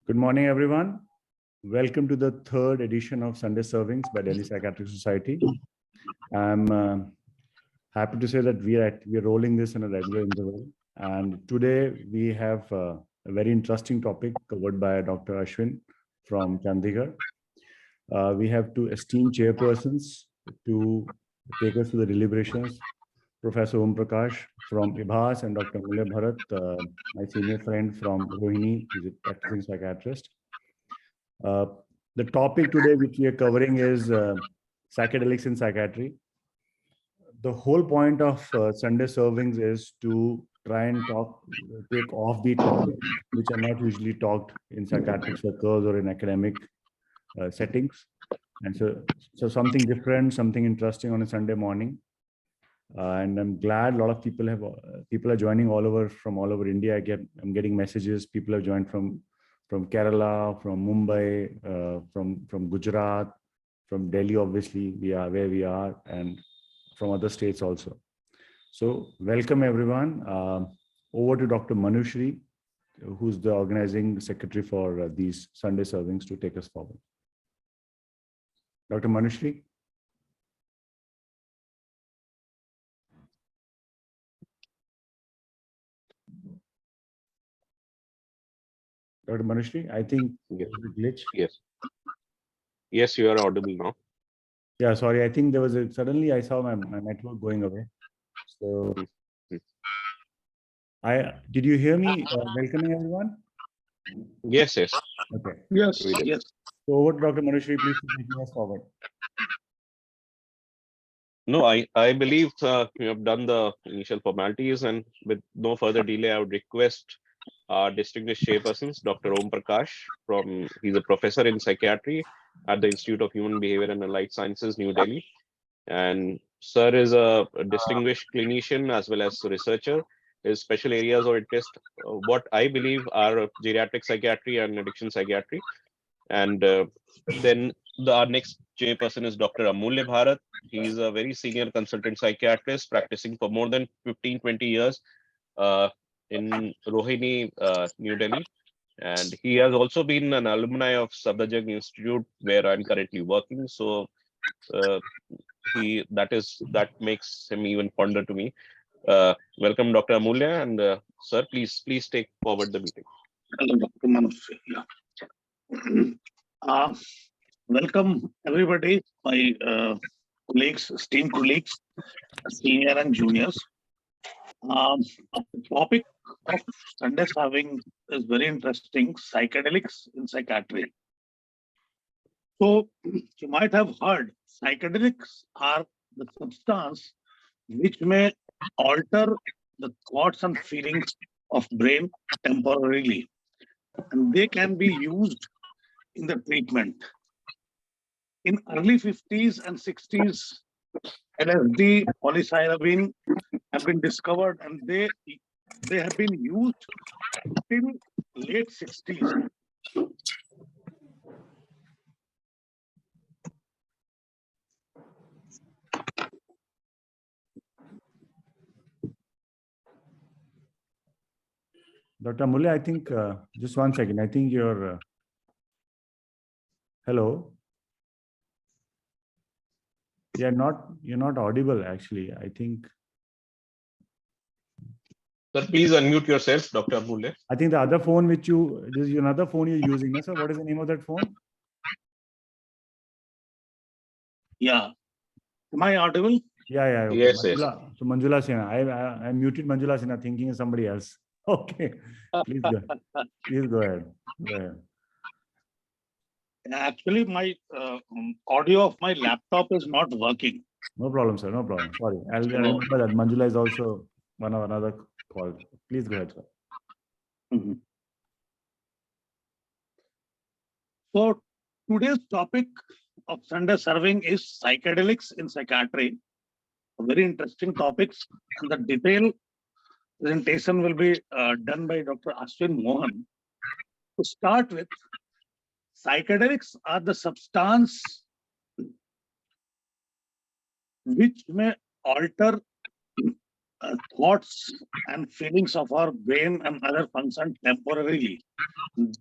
Good morning, everyone. Welcome to the third edition of Sunday Servings by Delhi Psychiatric Society. I'm happy to say that we're rolling this in a regular interval. And today we have a very interesting topic covered by Dr. Ashwin from Chandigarh. We have two esteemed chairpersons to take us through the deliberations. Professor Om Prakash from IBHAS and Dr. Mulya Bharat, my senior friend from Rohini, he's a practicing psychiatrist. The topic today which we are covering is psychedelics in psychiatry. The whole point of Sunday servings is to try and take offbeat topics which are not usually talked in psychiatric circles or in academic settings. And so something different, something interesting on a Sunday morning. And I'm glad a lot of people are joining from all over India. I'm getting messages. People have joined from Kerala, from Mumbai, from Gujarat, from Delhi. Obviously, we are where we are, and from other states also. So welcome everyone. Over to Dr. Manushri, who's the organizing secretary for these Sunday servings, to take us forward. Dr. Manushri. Dr. Manushri, I think Yes. there was a glitch. Yes, you are audible now. Yeah, sorry. I think there was suddenly I saw my network going away. So did you hear me welcoming everyone? Yes. Okay. Yes. So over to Dr. Manushri, please take us forward. No, I believe you have done the initial formalities, and with no further delay, I would request our distinguished chairpersons, Dr. Om Prakash, he's a professor in psychiatry at the Institute of Human Behavior and Allied Sciences, New Delhi. And sir is a distinguished clinician as well as a researcher. His special areas of interest, what I believe, are geriatric psychiatry and addiction psychiatry. And then our next chairperson is Dr. Amulya Bharat. He is a very senior consultant psychiatrist practicing for more than 15-20 years in Rohini, New Delhi. And he has also been an alumni of Safdarjung Institute, where I'm currently working. So that makes him even fonder to me. Welcome, Dr. Amulya, and sir, please take forward the meeting. Hello, Dr. Manushri. Welcome everybody, my colleagues, esteemed colleagues, senior and juniors. The topic of Sunday serving is very interesting: psychedelics in psychiatry. So you might have heard psychedelics are the substance which may alter the thoughts and feelings of brain temporarily, and they can be used in the treatment. In early 50s and 60s, LSD, polysyrubine have been discovered, and they have been used till late 60s. Dr. Mulya, I think, just one second. I think you're, hello. You're not audible, actually. I think. Sir, please unmute yourself, Dr. Amulya. I think the other phone this is another phone you're using, no, sir? What is the name of that phone? Yeah. Am I audible? Yeah. Okay. Yes. So Manjula Sinha. I muted Manjula Sinha thinking of somebody else. Okay. Please go ahead. Actually, my audio of my laptop is not working. No problem, sir. No problem. Sorry. I'll remember that Manjula is also one of another call. Please go ahead, sir. Mm-hmm. So today's topic of Sunday serving is psychedelics in psychiatry. A very interesting topics, and the detailed presentation will be done by Dr. Ashwin Mohan. To start with, psychedelics are the substance which may alter thoughts and feelings of our brain and other functions temporarily,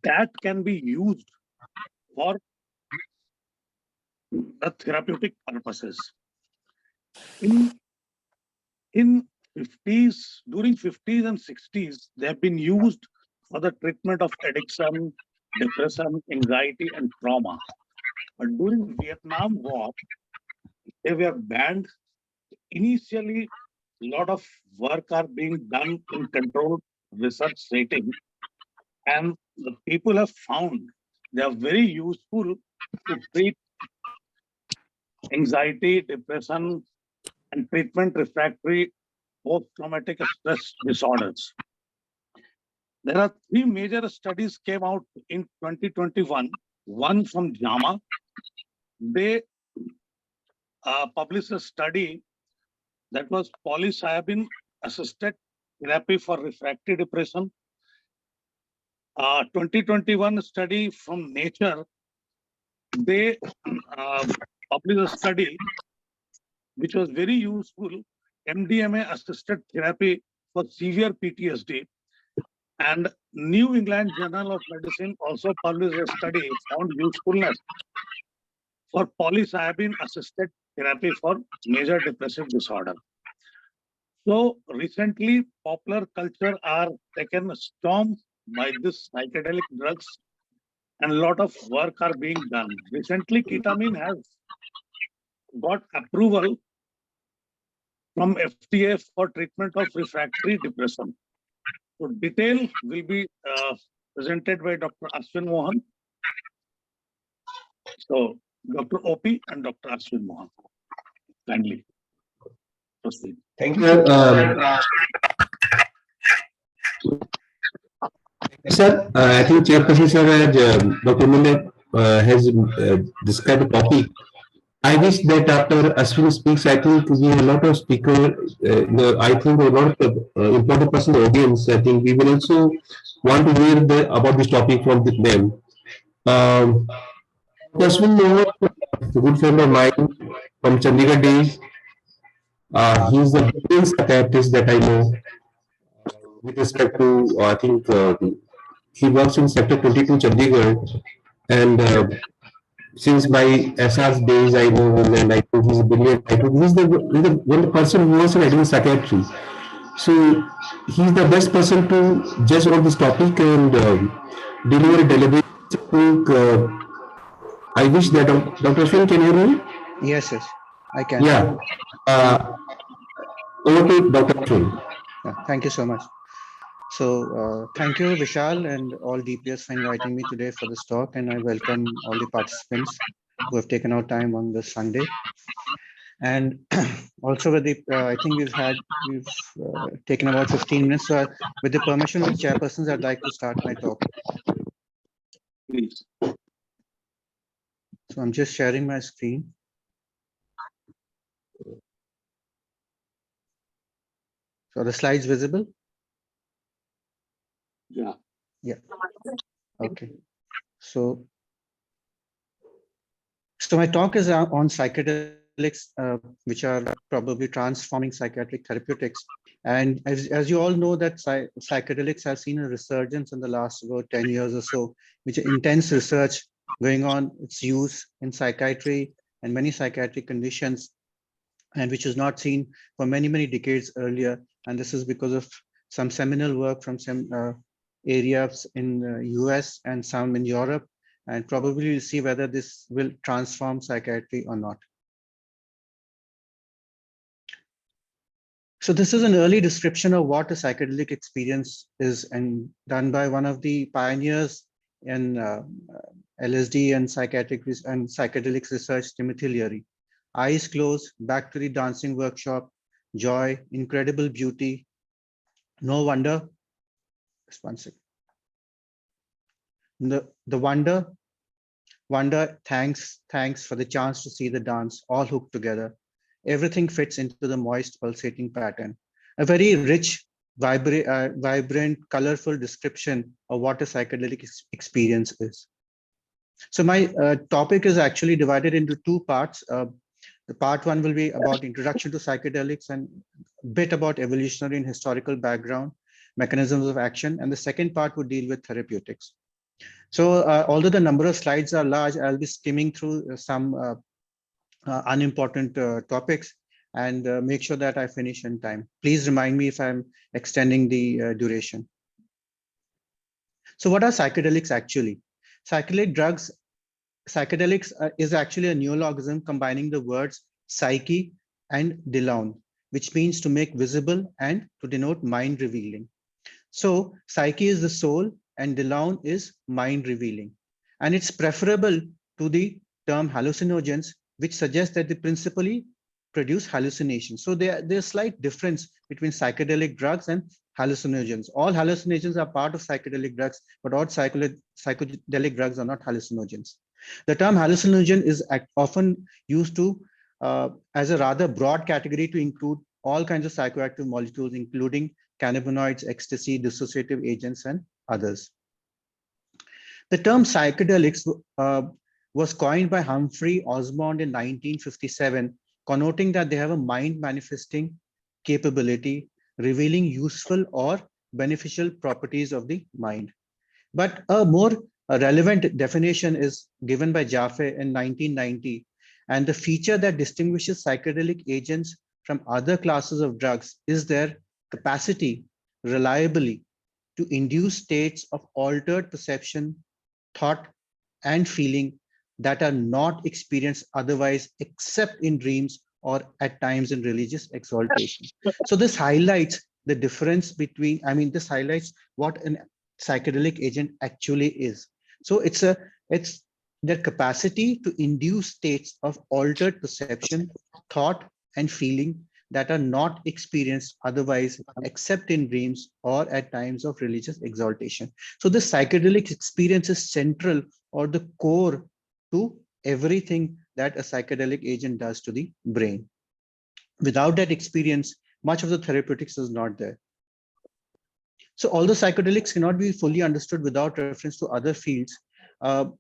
that can be used for the therapeutic purposes. In 50s, during 50s and 60s, they have been used for the treatment of addiction, depression, anxiety, and trauma. But during Vietnam War, they were banned. Initially, a lot of work are being done in controlled research setting, and the people have found they are very useful to treat anxiety, depression, and treatment refractory post-traumatic stress disorders. There are three major studies came out in 2021. One from JAMA. They published a study that was psilocybin assisted therapy for refractory depression. 2021 study from Nature. They published a study which was very useful, MDMA assisted therapy for severe PTSD. And New England Journal of Medicine also published a study found usefulness for psilocybin assisted therapy for major depressive disorder. So recently, popular culture are taken a storm by this psychedelic drugs, and a lot of work are being done. Recently, ketamine has got approval from FDA for treatment of refractory depression. So detail will be presented by Dr. Ashwin Mohan. So Dr. OP and Dr. Ashwin Mohan. Kindly proceed. Thank you. Sir, I think Chairperson Sir Dr. Mille has described the topic. I wish that after Ashwin speaks, I think we have a lot of speakers. I think a lot of important person in the audience. I think we will also want to hear about this topic from them. Ashwin Mohan, a good friend of mine from Chandigarh days. He is the brilliant psychiatrist that I know. With respect to, I think he works in Sector 22 Chandigarh, and since my SR's days I know him, and I think he's brilliant. I think he's the one person who works in advanced psychiatry. So he's the best person to judge on this topic and deliver a deliberate. I think I wish that Dr. Ashwin, can you hear me? Yes, I can. Yeah. Over to Dr. Ashwin. Thank you so much. So thank you, Vishal, and all DPS for inviting me today for this talk, and I welcome all the participants who have taken out time on this Sunday. And also with the, I think we've taken about 15 minutes. So with the permission of the chairpersons, I'd like to start my talk. Please. So I'm just sharing my screen. So the slides visible? Yeah. Yeah. Okay. So my talk is on psychedelics, which are probably transforming psychiatric therapeutics. And as you all know, that psychedelics have seen a resurgence in the last about 10 years or so, which is intense research going on its use in psychiatry and many psychiatric conditions, and which was not seen for many, many decades earlier. And this is because of some seminal work from some areas in the US and some in Europe, and probably we'll see whether this will transform psychiatry or not. So this is an early description of what a psychedelic experience is, and done by one of the pioneers in LSD and psychedelics research, Timothy Leary. Eyes closed, back to the dancing workshop, joy, incredible beauty. No wonder. Just one second. The wonder, thanks for the chance to see the dance, all hooked together. Everything fits into the moist, pulsating pattern. A very rich, vibrant, colorful description of what a psychedelic experience is. So my topic is actually divided into two parts. The part one will be about introduction to psychedelics and a bit about evolutionary and historical background, mechanisms of action, and the second part would deal with therapeutics. So although the number of slides are large, I'll be skimming through some unimportant topics and make sure that I finish in time. Please remind me if I'm extending the duration. So what are psychedelics actually? Psychedelics is actually a neologism combining the words psyche and delaun, which means to make visible and to denote mind revealing. So psyche is the soul and delaun is mind revealing. And it's preferable to the term hallucinogens, which suggests that they principally produce hallucinations. So there's a slight difference between psychedelic drugs and hallucinogens. All hallucinogens are part of psychedelic drugs, but all psychedelic drugs are not hallucinogens. The term hallucinogen is often used to as a rather broad category to include all kinds of psychoactive molecules, including cannabinoids, ecstasy, dissociative agents, and others. The term psychedelics was coined by Humphrey Osmond in 1957, connoting that they have a mind manifesting capability, revealing useful or beneficial properties of the mind. But a more relevant definition is given by Jaffe in 1990. And the feature that distinguishes psychedelic agents from other classes of drugs is their capacity reliably to induce states of altered perception, thought, and feeling that are not experienced otherwise except in dreams or at times in religious exaltation. So this highlights the difference between, this highlights what a psychedelic agent actually is. So it's their capacity to induce states of altered perception, thought, and feeling that are not experienced otherwise except in dreams or at times of religious exaltation. So the psychedelic experience is central or the core to everything that a psychedelic agent does to the brain. Without that experience, much of the therapeutics is not there. So although psychedelics cannot be fully understood without reference to other fields,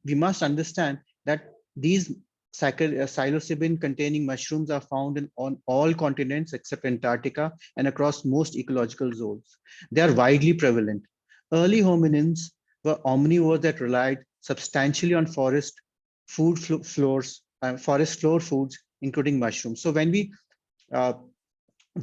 we must understand that these psilocybin containing mushrooms are found on all continents except Antarctica and across most ecological zones. They are widely prevalent. Early hominins were omnivores that relied substantially on forest floor foods, including mushrooms. So when we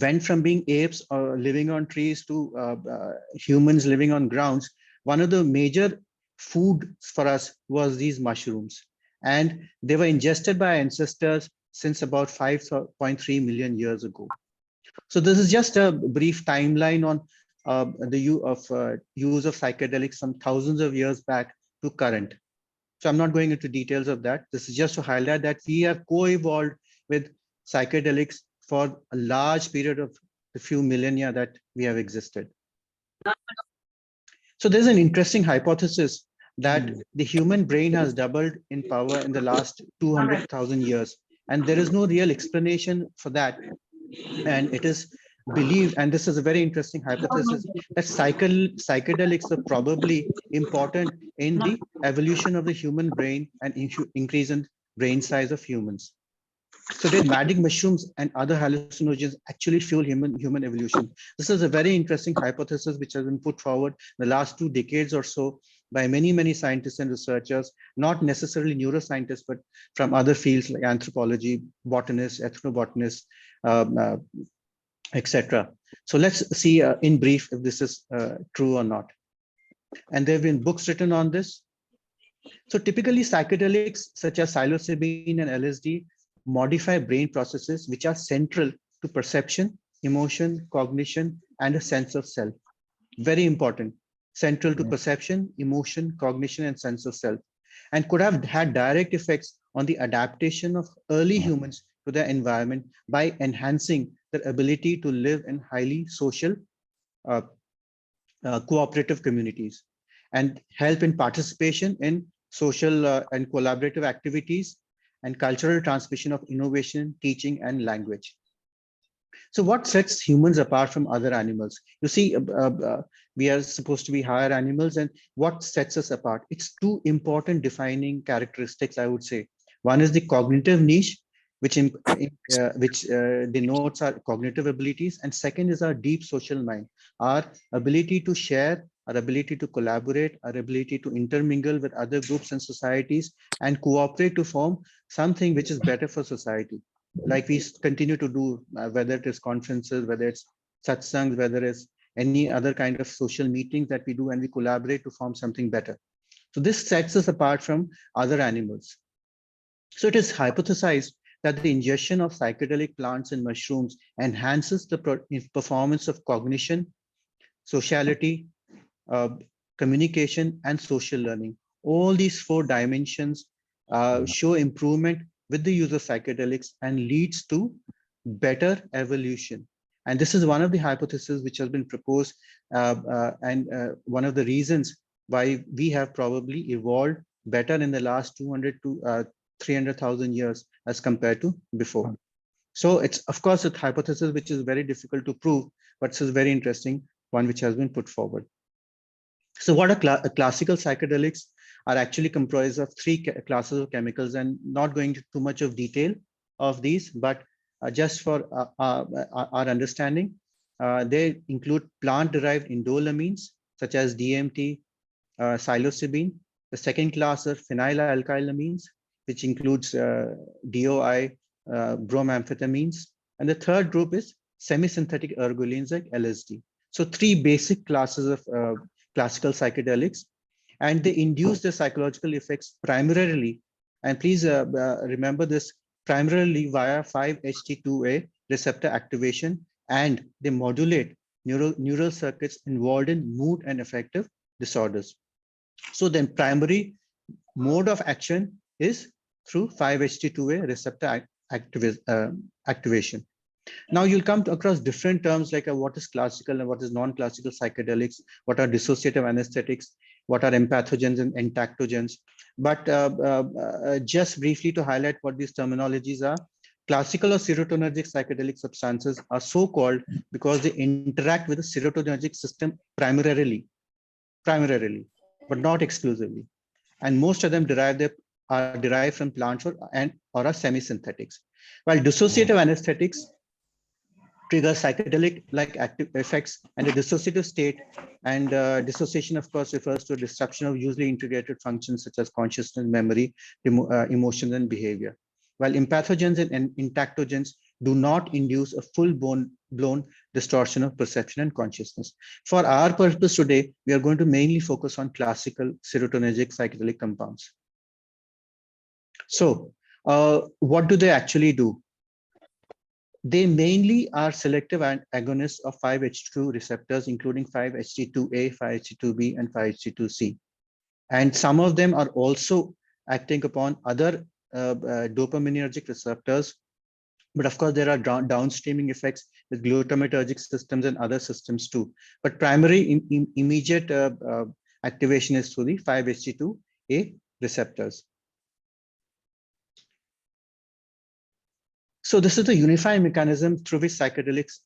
went from being apes living on trees to humans living on grounds, one of the major food for us was these mushrooms. And they were ingested by our ancestors since about 5.3 million years ago. So this is just a brief timeline on the use of psychedelics from thousands of years back to current. So I'm not going into details of that. This is just to highlight that we have co-evolved with psychedelics for a large period of the few millennia that we have existed. So there's an interesting hypothesis that the human brain has doubled in power in the last 200,000 years. And there is no real explanation for that. And it is believed, and this is a very interesting hypothesis, that psychedelics are probably important in the evolution of the human brain and increase in brain size of humans. So did magic mushrooms and other hallucinogens actually fuel human evolution? This is a very interesting hypothesis which has been put forward in the last 2 decades or so by many scientists and researchers, not necessarily neuroscientists, but from other fields like anthropology, botanists, ethnobotanists, etc. So let's see in brief if this is true or not. And there have been books written on this. So typically psychedelics such as psilocybin and LSD modify brain processes which are central to perception, emotion, cognition, and a sense of self. Very important. Central to perception, emotion, cognition, and sense of self, and could have had direct effects on the adaptation of early humans to their environment by enhancing their ability to live in highly social, cooperative communities and help in participation in social and collaborative activities and cultural transmission of innovation, teaching, and language. So what sets humans apart from other animals? You see, we are supposed to be higher animals, and what sets us apart? It's 2 important defining characteristics, I would say. One is the cognitive niche, which denotes our cognitive abilities. And second is our deep social mind, our ability to share, our ability to collaborate, our ability to intermingle with other groups and societies and cooperate to form something which is better for society. Like we continue to do, whether it is conferences, whether it's satsangs, whether it's any other kind of social meetings that we do, and we collaborate to form something better. So this sets us apart from other animals. So it is hypothesized that the ingestion of psychedelic plants and mushrooms enhances the performance of cognition, sociality, communication, and social learning. All these 4 dimensions show improvement with the use of psychedelics and leads to better evolution. And this is one of the hypotheses which has been proposed, and one of the reasons why we have probably evolved better in the last 200 to 300,000 years as compared to before. So it's, of course, a hypothesis which is very difficult to prove, but it's a very interesting one which has been put forward. So what are classical psychedelics are actually comprised of 3 classes of chemicals, and not going into too much of detail of these, but just for our understanding, they include plant-derived indolamines such as DMT, psilocybin. The second class are phenylalkylamines, which includes DOI, bromamphetamines. And the third group is semi-synthetic ergolines like LSD. So 3 basic classes of classical psychedelics, and they induce the psychological effects primarily, and please remember this, primarily via 5-HT2A receptor activation, and they modulate neural circuits involved in mood and affective disorders. So then primary mode of action is through 5-HT2A receptor activation. Now you'll come across different terms like what is classical and what is non-classical psychedelics, what are dissociative anesthetics, what are empathogens and entactogens. But just briefly to highlight what these terminologies are, classical or serotonergic psychedelic substances are so called because they interact with the serotonergic system primarily, but not exclusively. And most of them are derived from plants or are semi-synthetics. While dissociative anesthetics trigger psychedelic-like active effects and a dissociative state, and dissociation, of course, refers to a disruption of usually integrated functions such as consciousness, memory, emotions, and behavior. While empathogens and entactogens do not induce a full-blown distortion of perception and consciousness. For our purpose today, we are going to mainly focus on classical serotonergic psychedelic compounds. So, what do they actually do? They mainly are selective agonists of 5-HT2 receptors, including 5-HT2A, 5-HT2B, and 5-HT2C. And some of them are also acting upon other dopaminergic receptors. But of course, there are downstreaming effects with glutamatergic systems and other systems too. But primary immediate activation is through the 5-HT2A receptors. So this is the unifying mechanism through which psychedelics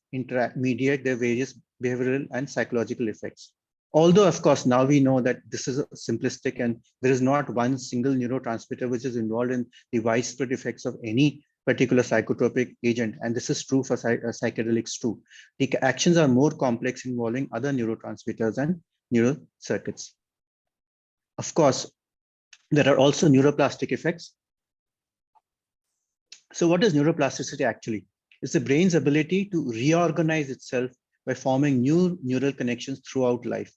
mediate their various behavioral and psychological effects. Although, of course, now we know that this is simplistic and there is not one single neurotransmitter which is involved in the widespread effects of any particular psychotropic agent. And this is true for psychedelics too. The actions are more complex, involving other neurotransmitters and neural circuits. Of course, there are also neuroplastic effects. So what is neuroplasticity actually? It's the brain's ability to reorganize itself by forming new neural connections throughout life.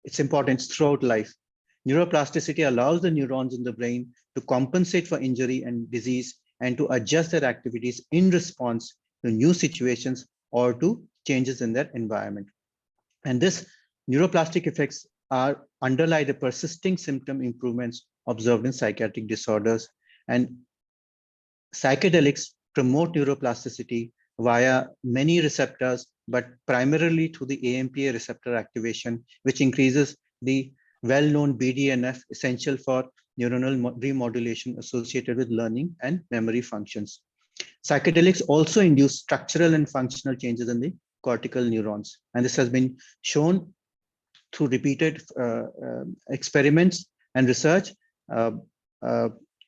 It's important, it's throughout life. Neuroplasticity allows the neurons in the brain to compensate for injury and disease and to adjust their activities in response to new situations or to changes in their environment. And this neuroplastic effects are underlie the persisting symptom improvements observed in psychiatric disorders. And psychedelics promote neuroplasticity via many receptors, but primarily through the AMPA receptor activation, which increases the well-known BDNF essential for neuronal remodulation associated with learning and memory functions. Psychedelics also induce structural and functional changes in the cortical neurons. And this has been shown through repeated experiments and research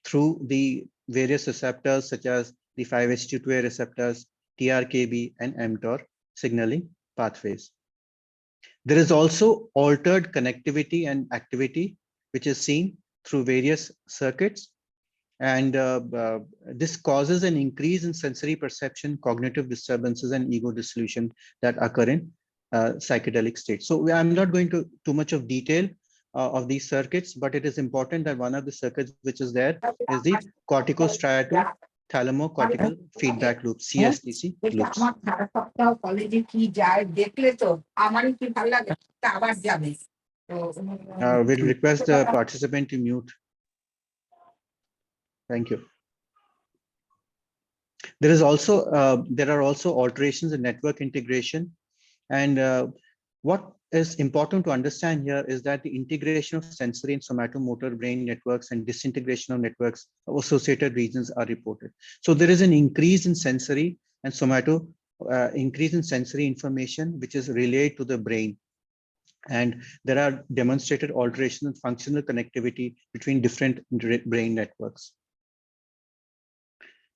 through the various receptors such as the 5-HT2A receptors, TRKB, and mTOR signaling pathways. There is also altered connectivity and activity, which is seen through various circuits. And this causes an increase in sensory perception, cognitive disturbances, and ego dissolution that occur in psychedelic states. So I'm not going to too much of detail of these circuits, but it is important that one of the circuits which is there is the corticostriatal thalamocortical feedback loop, CSTC loops. We'll request the participant to mute. Thank you. There is also there are also alterations in network integration, and what is important to understand here is that the integration of sensory and somatomotor brain networks and disintegration of networks of associated regions are reported. So there is an increase in sensory and increase in sensory information which is relayed to the brain, and there are demonstrated alterations in functional connectivity between different brain networks.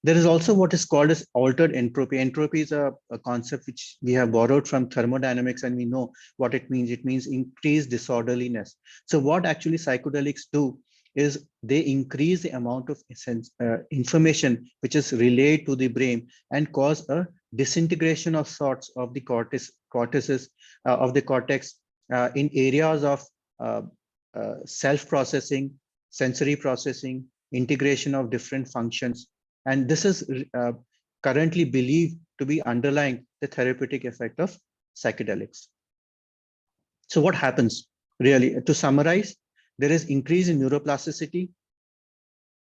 There is also what is called as altered entropy. Entropy is a concept which we have borrowed from thermodynamics, and we know what it means. It means increased disorderliness. So what actually psychedelics do is they increase the amount of information which is relayed to the brain and cause a disintegration of sorts of the cortex in areas of self-processing, sensory processing, integration of different functions. And this is currently believed to be underlying the therapeutic effect of psychedelics. So what happens really? To summarize, there is increase in neuroplasticity,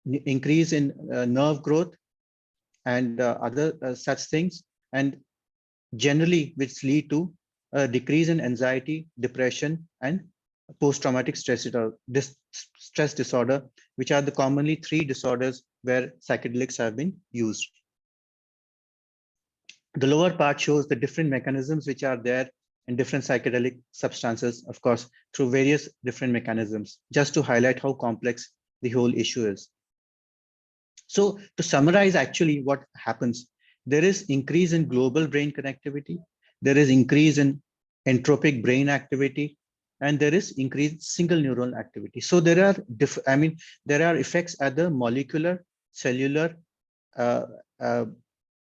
increase in nerve growth, and other such things, and generally which lead to a decrease in anxiety, depression, and post-traumatic stress disorder, which are the commonly 3 disorders where psychedelics have been used. The lower part shows the different mechanisms which are there in different psychedelic substances, of course, through various different mechanisms, just to highlight how complex the whole issue is. So to summarize actually what happens, there is increase in global brain connectivity, there is increase in entropic brain activity, and there is increased single neural activity. So there are there are effects at the molecular, cellular,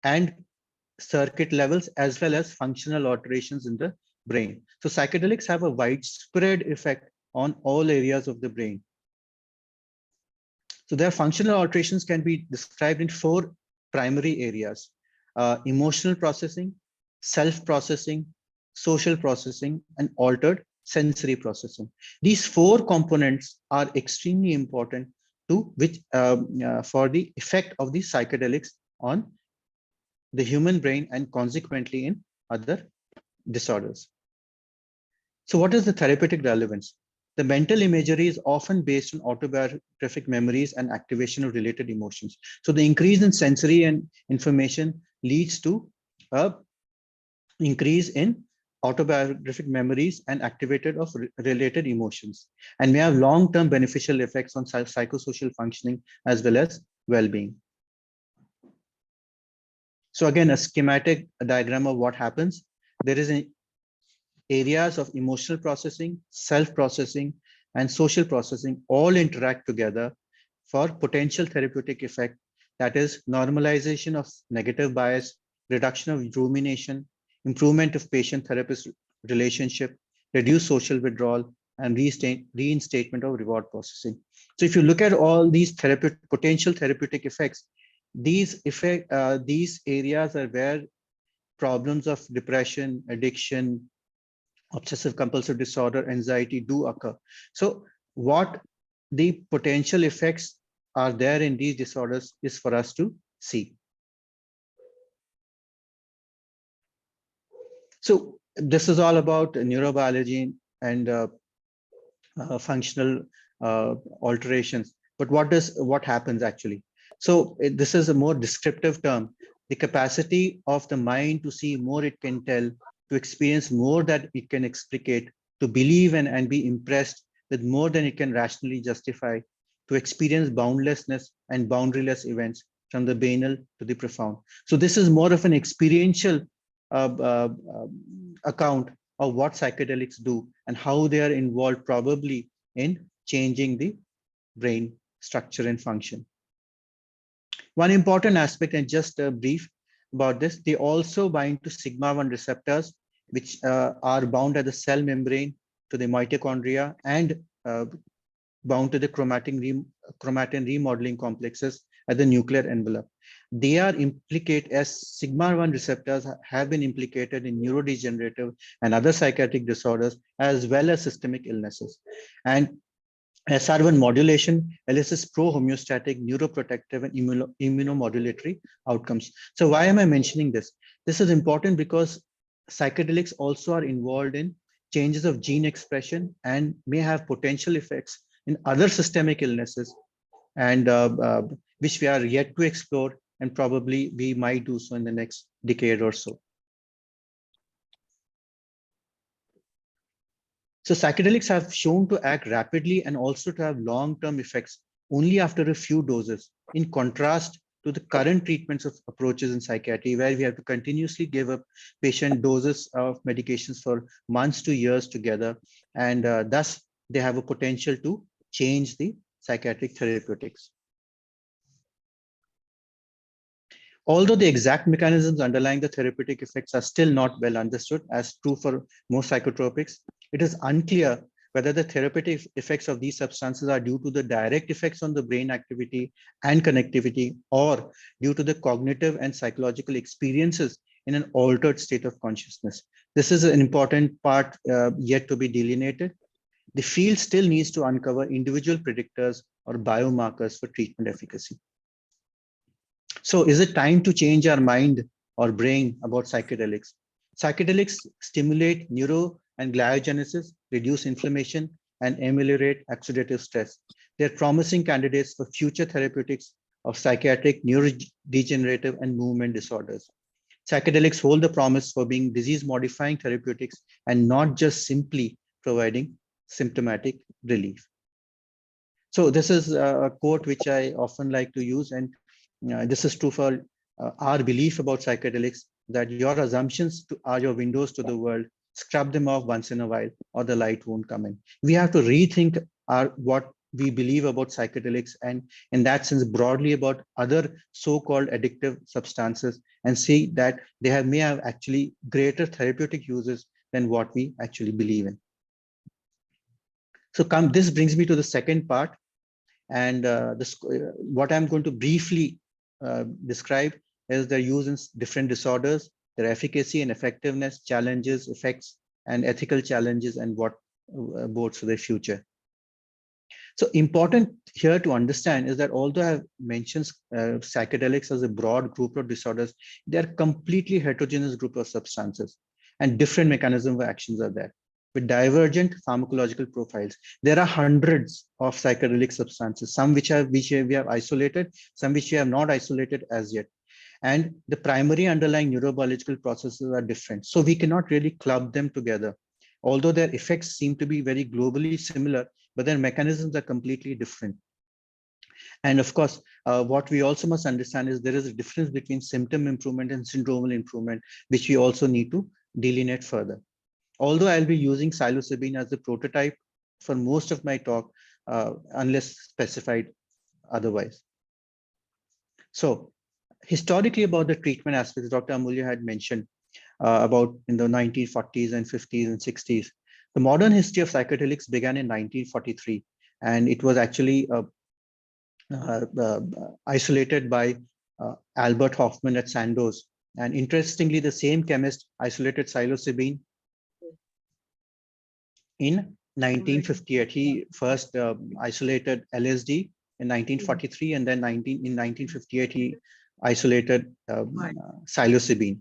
and circuit levels, as well as functional alterations in the brain. So psychedelics have a widespread effect on all areas of the brain. So their functional alterations can be described in 4 primary areas: emotional processing, self-processing, social processing, and altered sensory processing. These 4 components are extremely important to which for the effect of the psychedelics on the human brain and consequently in other disorders. So what is the therapeutic relevance? The mental imagery is often based on autobiographic memories and activation of related emotions. So the increase in sensory and information leads to a increase in autobiographic memories and activated of related emotions, and may have long-term beneficial effects on psychosocial functioning as well as well-being. So again, a schematic diagram of what happens. There is areas of emotional processing, self-processing, and social processing all interact together for potential therapeutic effect, that is normalization of negative bias, reduction of rumination, improvement of patient-therapist relationship, reduce social withdrawal, and reinstatement of reward processing. So if you look at all these potential therapeutic effects, these areas are where problems of depression, addiction, obsessive compulsive disorder, anxiety do occur. So what the potential effects are there in these disorders is for us to see. So this is all about neurobiology and functional alterations. But what happens actually? So this is a more descriptive term. The capacity of the mind to see more it can tell, to experience more that it can explicate, to believe and be impressed with more than it can rationally justify, to experience boundlessness and boundaryless events, from the banal to the profound. So this is more of an experiential account of what psychedelics do and how they are involved probably in changing the brain structure and function. One important aspect, and just a brief about this, they also bind to sigma-1 receptors, which are bound at the cell membrane to the mitochondria and bound to the chromatin remodeling complexes at the nuclear envelope. They are implicated as sigma-1 receptors have been implicated in neurodegenerative and other psychiatric disorders, as well as systemic illnesses. And SR1 modulation elicits pro-homeostatic, neuroprotective, and immunomodulatory outcomes. So why am I mentioning this? This is important because psychedelics also are involved in changes of gene expression and may have potential effects in other systemic illnesses, and which we are yet to explore, and probably we might do so in the next decade or so. So psychedelics have shown to act rapidly and also to have long-term effects only after a few doses, in contrast to the current treatments of approaches in psychiatry, where we have to continuously give up patient doses of medications for months to years together, and thus they have a potential to change the psychiatric therapeutics. Although the exact mechanisms underlying the therapeutic effects are still not well understood, as true for most psychotropics, it is unclear whether the therapeutic effects of these substances are due to the direct effects on the brain activity and connectivity, or due to the cognitive and psychological experiences in an altered state of consciousness. This is an important part yet to be delineated. The field still needs to uncover individual predictors or biomarkers for treatment efficacy. So is it time to change our mind or brain about psychedelics? Psychedelics stimulate neuro and gliogenesis, reduce inflammation, and ameliorate oxidative stress. They're promising candidates for future therapeutics of psychiatric, neurodegenerative, and movement disorders. Psychedelics hold the promise for being disease-modifying therapeutics and not just simply providing symptomatic relief. So this is a quote which I often like to use, and this is true for our belief about psychedelics, that your assumptions are your windows to the world. Scrub them off once in a while or the light won't come in. We have to rethink what we believe about psychedelics, and in that sense broadly about other so-called addictive substances, and see that they may have actually greater therapeutic uses than what we actually believe in. So this brings me to the second part, and what I'm going to briefly describe is their use in different disorders, their efficacy and effectiveness, challenges, effects, and ethical challenges, and what bodes for their future. So important here to understand is that although I have mentioned psychedelics as a broad group of disorders, they're completely heterogeneous group of substances, and different mechanisms of actions are there with divergent pharmacological profiles. There are hundreds of psychedelic substances, some which we have isolated, some which we have not isolated as yet. And the primary underlying neurobiological processes are different. So we cannot really club them together. Although their effects seem to be very globally similar, but their mechanisms are completely different. And of course, what we also must understand is there is a difference between symptom improvement and syndromal improvement, which we also need to delineate further. Although I'll be using psilocybin as the prototype for most of my talk, unless specified otherwise. So historically, about the treatment aspects, Dr. Amulya had mentioned about in the 1940s and 50s and 60s. The modern history of psychedelics began in 1943, and it was actually isolated by Albert Hofmann at Sandoz. And interestingly, the same chemist isolated psilocybin in 1958. He first isolated LSD in 1943, and then in 1958 he isolated psilocybin.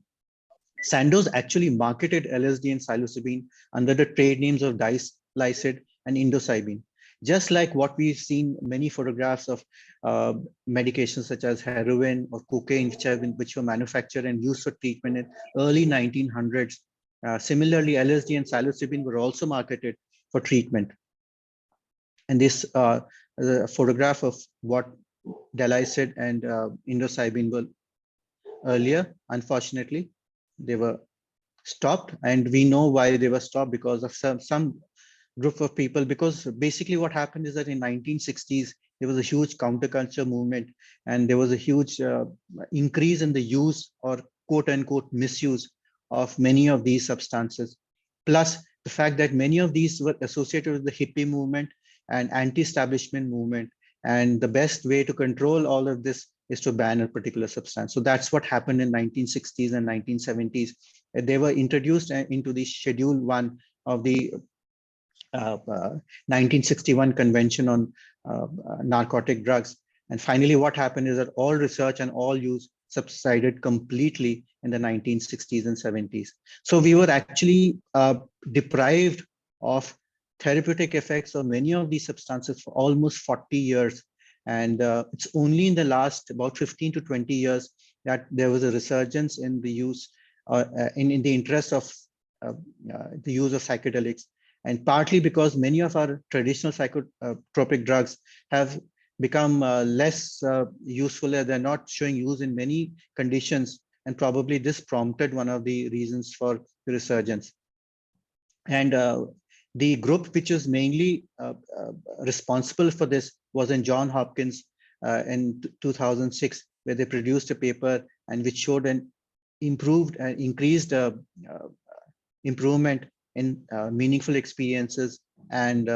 Sandoz actually marketed LSD and psilocybin under the trade names of disilicid and indocybin. Just like what we've seen many photographs of medications such as heroin or cocaine, which were manufactured and used for treatment in early 1900s. Similarly, LSD and psilocybin were also marketed for treatment. And this photograph of what Delicid and indocyanine earlier. Unfortunately, they were stopped, and we know why they were stopped, because of some group of people. Because basically what happened is that in 1960s, there was a huge counterculture movement, and there was a huge increase in the use, or quote unquote misuse, of many of these substances. Plus the fact that many of these were associated with the hippie movement and anti-establishment movement. And the best way to control all of this is to ban a particular substance. So that's what happened in 1960s and 1970s. They were introduced into the Schedule 1 of the 1961 Convention on Narcotic Drugs. And finally, what happened is that all research and all use subsided completely in the 1960s and 70s. So we were actually deprived of therapeutic effects of many of these substances for almost 40 years. And it's only in the last about 15 to 20 years that there was a resurgence in the use, in the interest of the use of psychedelics. And partly because many of our traditional psychotropic drugs have become less useful. They're not showing use in many conditions. And probably this prompted one of the reasons for the resurgence. And the group which was mainly responsible for this was in Johns Hopkins in 2006, where they produced a paper and which showed an increased improvement in meaningful experiences and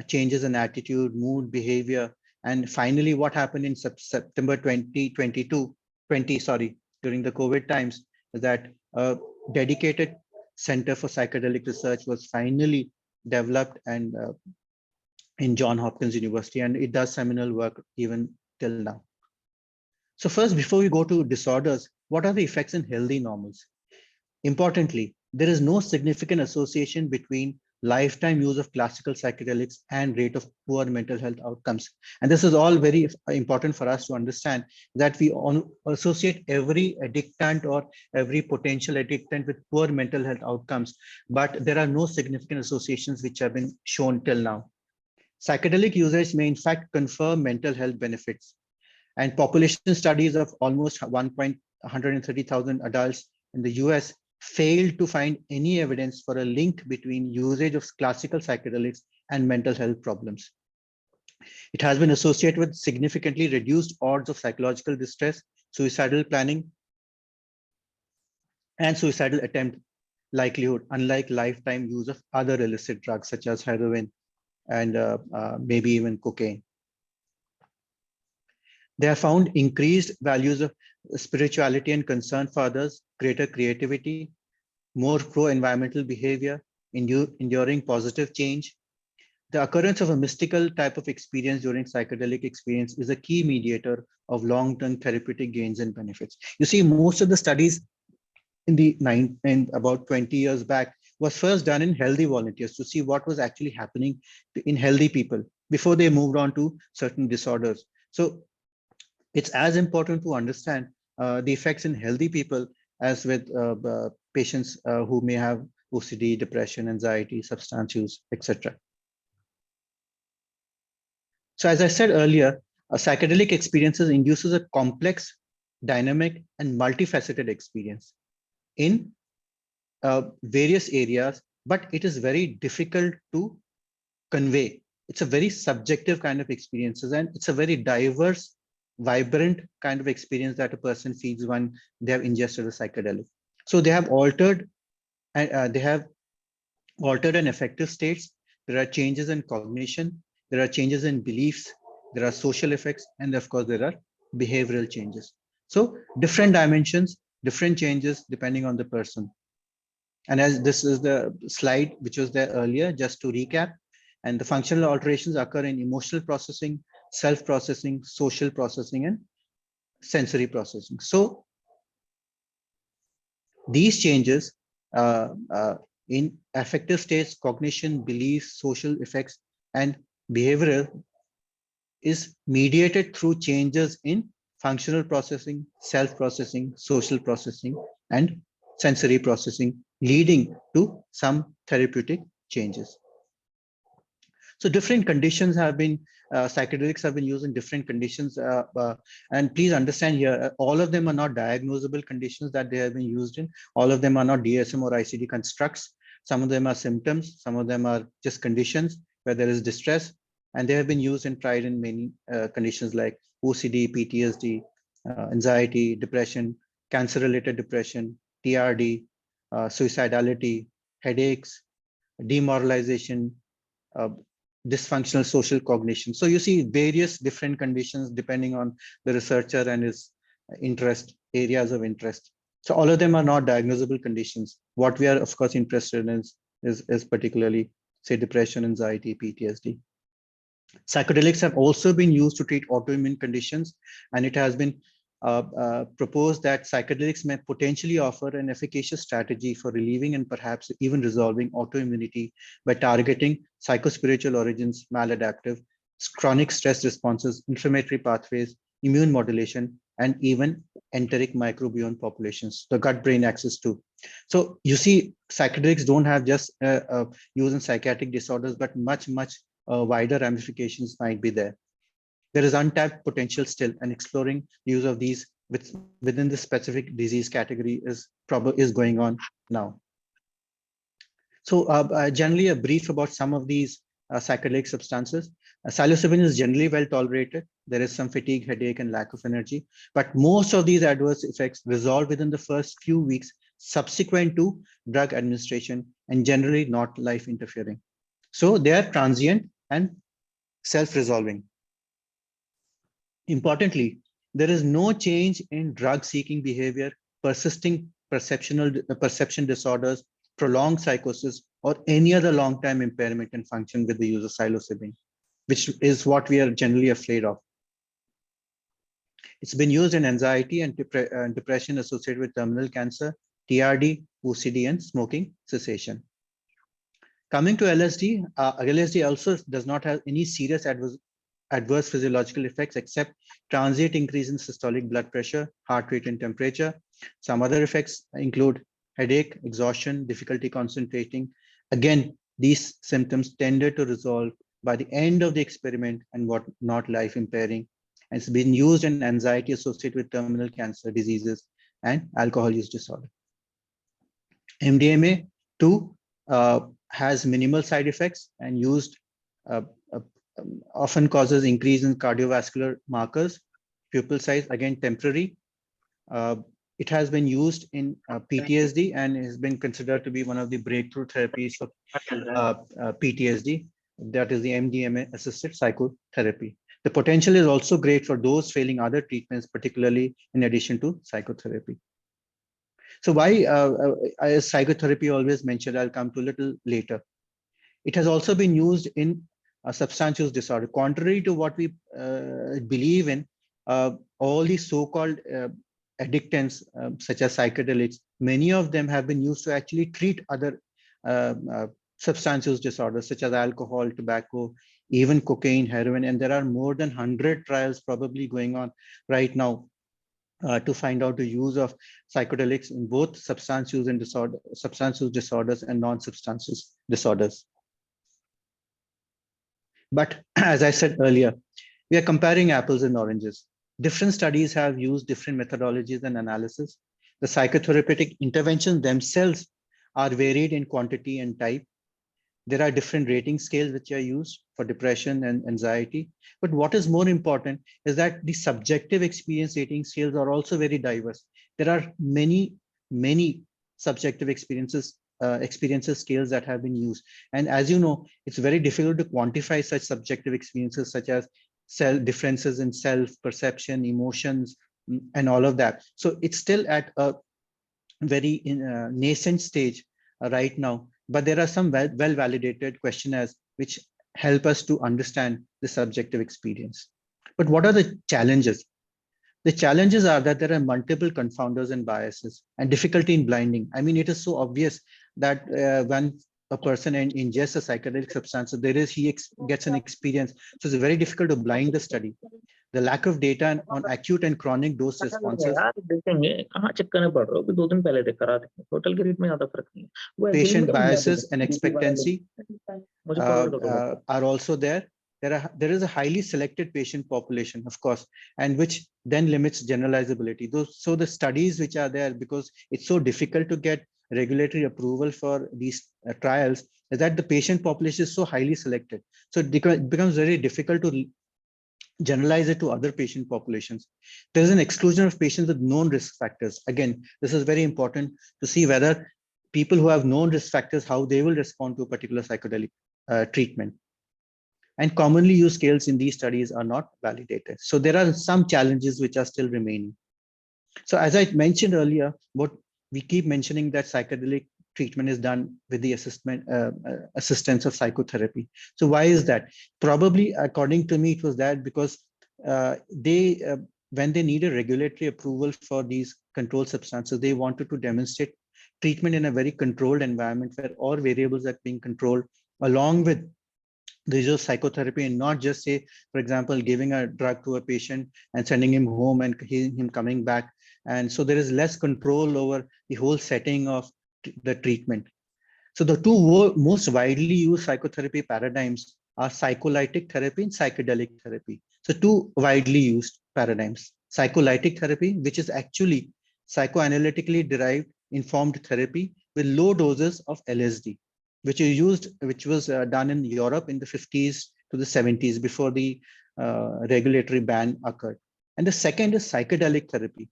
changes in attitude, mood, behavior. And finally, what happened in September 2020, during the COVID times, is that a dedicated Center for Psychedelic Research was finally developed and in Johns Hopkins University, and it does seminal work even till now. So first, before we go to disorders, what are the effects in healthy normals? Importantly, there is no significant association between lifetime use of classical psychedelics and rate of poor mental health outcomes. And this is all very important for us to understand, that we associate every addictant or every potential addictant with poor mental health outcomes, but there are no significant associations which have been shown till now. Psychedelic usage may in fact confer mental health benefits, and population studies of almost 130,000 adults in the US failed to find any evidence for a link between usage of classical psychedelics and mental health problems. It has been associated with significantly reduced odds of psychological distress, suicidal planning, and suicidal attempt likelihood, unlike lifetime use of other illicit drugs such as heroin and maybe even cocaine. They have found increased values of spirituality and concern for others, greater creativity, more pro-environmental behavior, enduring positive change. The occurrence of a mystical type of experience during psychedelic experience is a key mediator of long-term therapeutic gains and benefits. You see, most of the studies in about 20 years back was first done in healthy volunteers to see what was actually happening in healthy people before they moved on to certain disorders. So it's as important to understand the effects in healthy people as with patients who may have OCD, depression, anxiety, substance use, etc. So as I said earlier, psychedelic experiences induces a complex, dynamic, and multifaceted experience in various areas, but it is very difficult to convey. It's a very subjective kind of experiences, and it's a very diverse, vibrant kind of experience that a person feels when they have ingested a psychedelic. So they have altered and affective states. There are changes in cognition. There are changes in beliefs. There are social effects, and of course there are behavioral changes. So different dimensions, different changes depending on the person. And as this is the slide which was there earlier, just to recap, and the functional alterations occur in emotional processing, self-processing, social processing, and sensory processing. So these changes in affective states, cognition, beliefs, social effects, and behavioral is mediated through changes in functional processing, self-processing, social processing, and sensory processing, leading to some therapeutic changes. So different conditions have been, psychedelics have been used in different conditions. And please understand here, all of them are not diagnosable conditions that they have been used in. All of them are not DSM or ICD constructs. Some of them are symptoms. Some of them are just conditions where there is distress. And they have been used and tried in many conditions like OCD, PTSD, anxiety, depression, cancer-related depression, TRD, suicidality, headaches, demoralization, uh, dysfunctional social cognition. So you see various different conditions depending on the researcher and his interest, areas of interest. So all of them are not diagnosable conditions. What we are, of course, interested in is particularly, say, depression, anxiety, PTSD. Psychedelics have also been used to treat autoimmune conditions, and it has been proposed that psychedelics may potentially offer an efficacious strategy for relieving and perhaps even resolving autoimmunity by targeting psychospiritual origins, maladaptive, chronic stress responses, inflammatory pathways, immune modulation, and even enteric microbiome populations, the gut-brain axis too. So you see, psychedelics don't have just use in psychiatric disorders, but much wider ramifications might be there. There is untapped potential still, and exploring use of these within the specific disease category is going on now. So generally a brief about some of these psychedelic substances. Psilocybin is generally well tolerated. There is some fatigue, headache, and lack of energy, but most of these adverse effects resolve within the first few weeks subsequent to drug administration and generally not life interfering. So they are transient and self-resolving. Importantly, there is no change in drug-seeking behavior, persisting perception disorders, prolonged psychosis, or any other long-term impairment in function with the use of psilocybin, which is what we are generally afraid of. It's been used in anxiety and depression associated with terminal cancer, TRD, OCD, and smoking cessation. Coming to LSD, LSD also does not have any serious adverse physiological effects except transient increase in systolic blood pressure, heart rate, and temperature. Some other effects include headache, exhaustion, difficulty concentrating. Again, these symptoms tended to resolve by the end of the experiment and not life impairing. And it's been used in anxiety associated with terminal cancer diseases and alcohol use disorder. MDMA too has minimal side effects and used often causes increase in cardiovascular markers, pupil size, again temporary. It has been used in PTSD and has been considered to be one of the breakthrough therapies for PTSD. That is the MDMA assisted psychotherapy. The potential is also great for those failing other treatments, particularly in addition to psychotherapy. So why is psychotherapy always mentioned? I'll come to a little later. It has also been used in substance use disorder. Contrary to what we believe in, all these so-called addictants, such as psychedelics, many of them have been used to actually treat other substance use disorders, such as alcohol, tobacco, even cocaine, heroin, and there are more than 100 trials probably going on right now to find out the use of psychedelics in both substance use disorders and non-substance use disorders. But as I said earlier, we are comparing apples and oranges. Different studies have used different methodologies and analysis. The psychotherapeutic interventions themselves are varied in quantity and type. There are different rating scales which are used for depression and anxiety. But what is more important is that the subjective experience rating scales are also very diverse. There are many subjective experiences scales that have been used. And as you know, it's very difficult to quantify such subjective experiences, such as differences in self-perception, emotions, and all of that. So it's still at a very nascent stage right now. But there are some well-validated questionnaires which help us to understand the subjective experience. But what are the challenges? The challenges are that there are multiple confounders and biases and difficulty in blinding. I mean, it is so obvious that when a person ingests a psychedelic substance, he gets an experience. So it's very difficult to blind the study. The lack of data on acute and chronic dose responses. Patient biases and expectancy. are also there. There is a highly selected patient population, of course, and which then limits generalizability. So the studies which are there, because it's so difficult to get regulatory approval for these trials, is that the patient population is so highly selected. So it becomes very difficult to generalize it to other patient populations. There is an exclusion of patients with known risk factors. Again, this is very important to see whether people who have known risk factors, how they will respond to a particular psychedelic treatment. And commonly used scales in these studies are not validated. So there are some challenges which are still remaining. So as I mentioned earlier, what we keep mentioning that psychedelic treatment is done with the assistance of psychotherapy. So why is that? Probably, according to me, it was that because when they need a regulatory approval for these controlled substances, they wanted to demonstrate treatment in a very controlled environment where all variables are being controlled, along with the use of psychotherapy, and not just say, for example, giving a drug to a patient and sending him home and him coming back. And so there is less control over the whole setting of the treatment. So the two most widely used psychotherapy paradigms are psycholytic therapy and psychedelic therapy. So two widely used paradigms: psycholytic therapy, which is actually psychoanalytically derived informed therapy with low doses of LSD, which was done in Europe in the 50s to the 70s before the regulatory ban occurred. And the second is psychedelic therapy,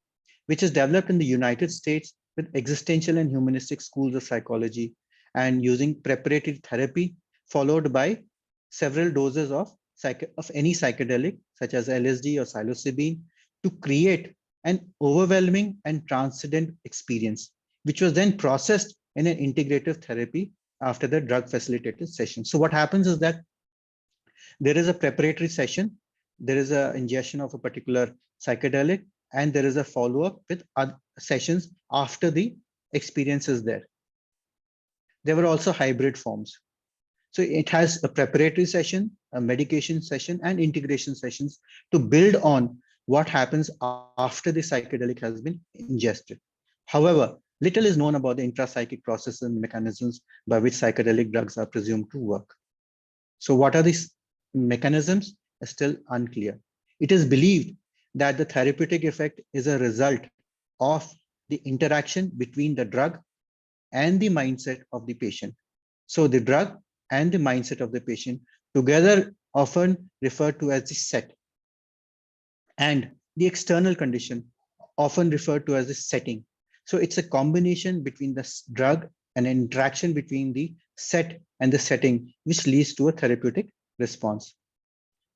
which is developed in the United States with existential and humanistic schools of psychology, and using preparatory therapy followed by several doses of any psychedelic, such as LSD or psilocybin, to create an overwhelming and transcendent experience, which was then processed in an integrative therapy after the drug facilitated session. So what happens is that there is a preparatory session, there is an ingestion of a particular psychedelic, and there is a follow-up with other sessions after the experience is there. There were also hybrid forms. So it has a preparatory session, a medication session, and integration sessions to build on what happens after the psychedelic has been ingested. However, little is known about the intrapsychic processes and mechanisms by which psychedelic drugs are presumed to work. So what are these mechanisms is still unclear. It is believed that the therapeutic effect is a result of the interaction between the drug and the mindset of the patient. So the drug and the mindset of the patient together often referred to as the set, and the external condition often referred to as the setting. So it's a combination between the drug and an interaction between the set and the setting, which leads to a therapeutic response.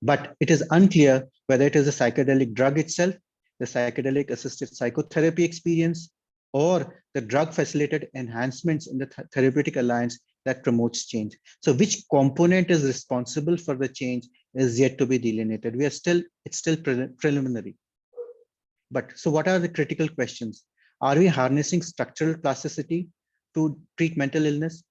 But it is unclear whether it is a psychedelic drug itself, the psychedelic assisted psychotherapy experience, or the drug facilitated enhancements in the therapeutic alliance that promotes change. So which component is responsible for the change is yet to be delineated. It's still preliminary. But so what are the critical questions? Are we harnessing structural plasticity to treat mental illness?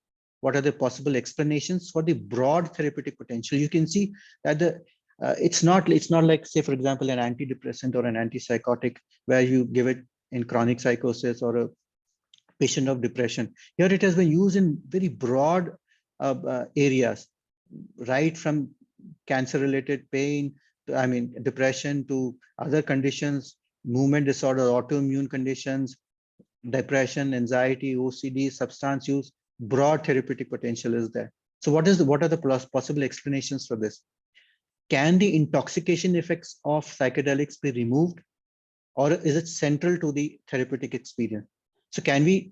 What are the possible explanations for the broad therapeutic potential? You can see that it's not like, say, for example, an antidepressant or an antipsychotic where you give it in chronic psychosis or a patient of depression. Here it has been used in very broad areas, right from cancer-related pain, depression, to other conditions, movement disorder, autoimmune conditions, depression, anxiety, OCD, substance use. Broad therapeutic potential is there. So what are the possible explanations for this? Can the intoxication effects of psychedelics be removed, or is it central to the therapeutic experience? So can we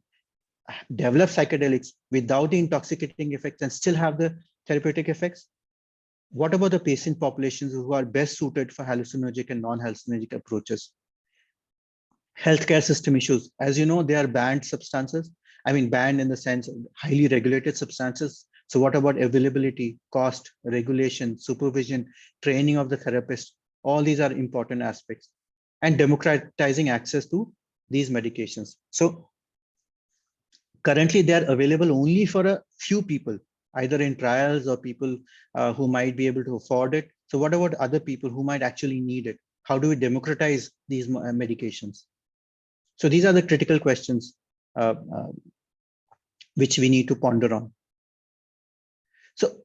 develop psychedelics without the intoxicating effects and still have the therapeutic effects? What about the patient populations who are best suited for hallucinogenic and non-hallucinogenic approaches? Healthcare system issues. As you know, they are banned substances. Banned in the sense of highly regulated substances. So what about availability, cost, regulation, supervision, training of the therapist? All these are important aspects. And democratizing access to these medications. So currently they are available only for a few people, either in trials or people who might be able to afford it. So what about other people who might actually need it? How do we democratize these medications? So these are the critical questions which we need to ponder on. So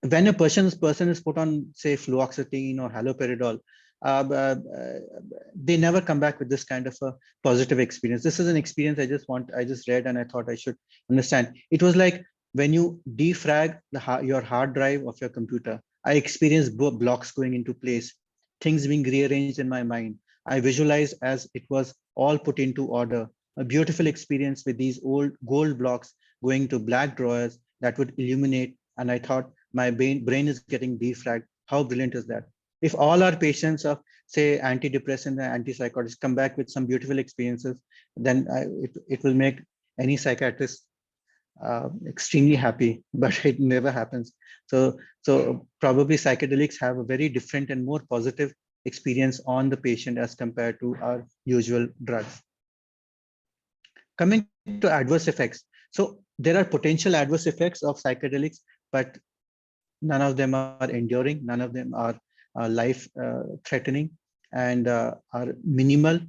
when a person is put on, say, fluoxetine or haloperidol, uh, uh, uh, they never come back with this kind of a positive experience. This is an experience I just read and I thought I should understand. It was like when you defrag your hard drive of your computer, I experienced blocks going into place, things being rearranged in my mind. I visualized as it was all put into order, a beautiful experience with these old gold blocks going to black drawers that would illuminate. And I thought, my brain is getting defragged. How brilliant is that? If all our patients of, say, antidepressant and antipsychotics come back with some beautiful experiences, then it will make any psychiatrist extremely happy, but it never happens. So probably psychedelics have a very different and more positive experience on the patient as compared to our usual drugs. Coming to adverse effects. So there are potential adverse effects of psychedelics, but none of them are enduring. None of them are life threatening, and are minimal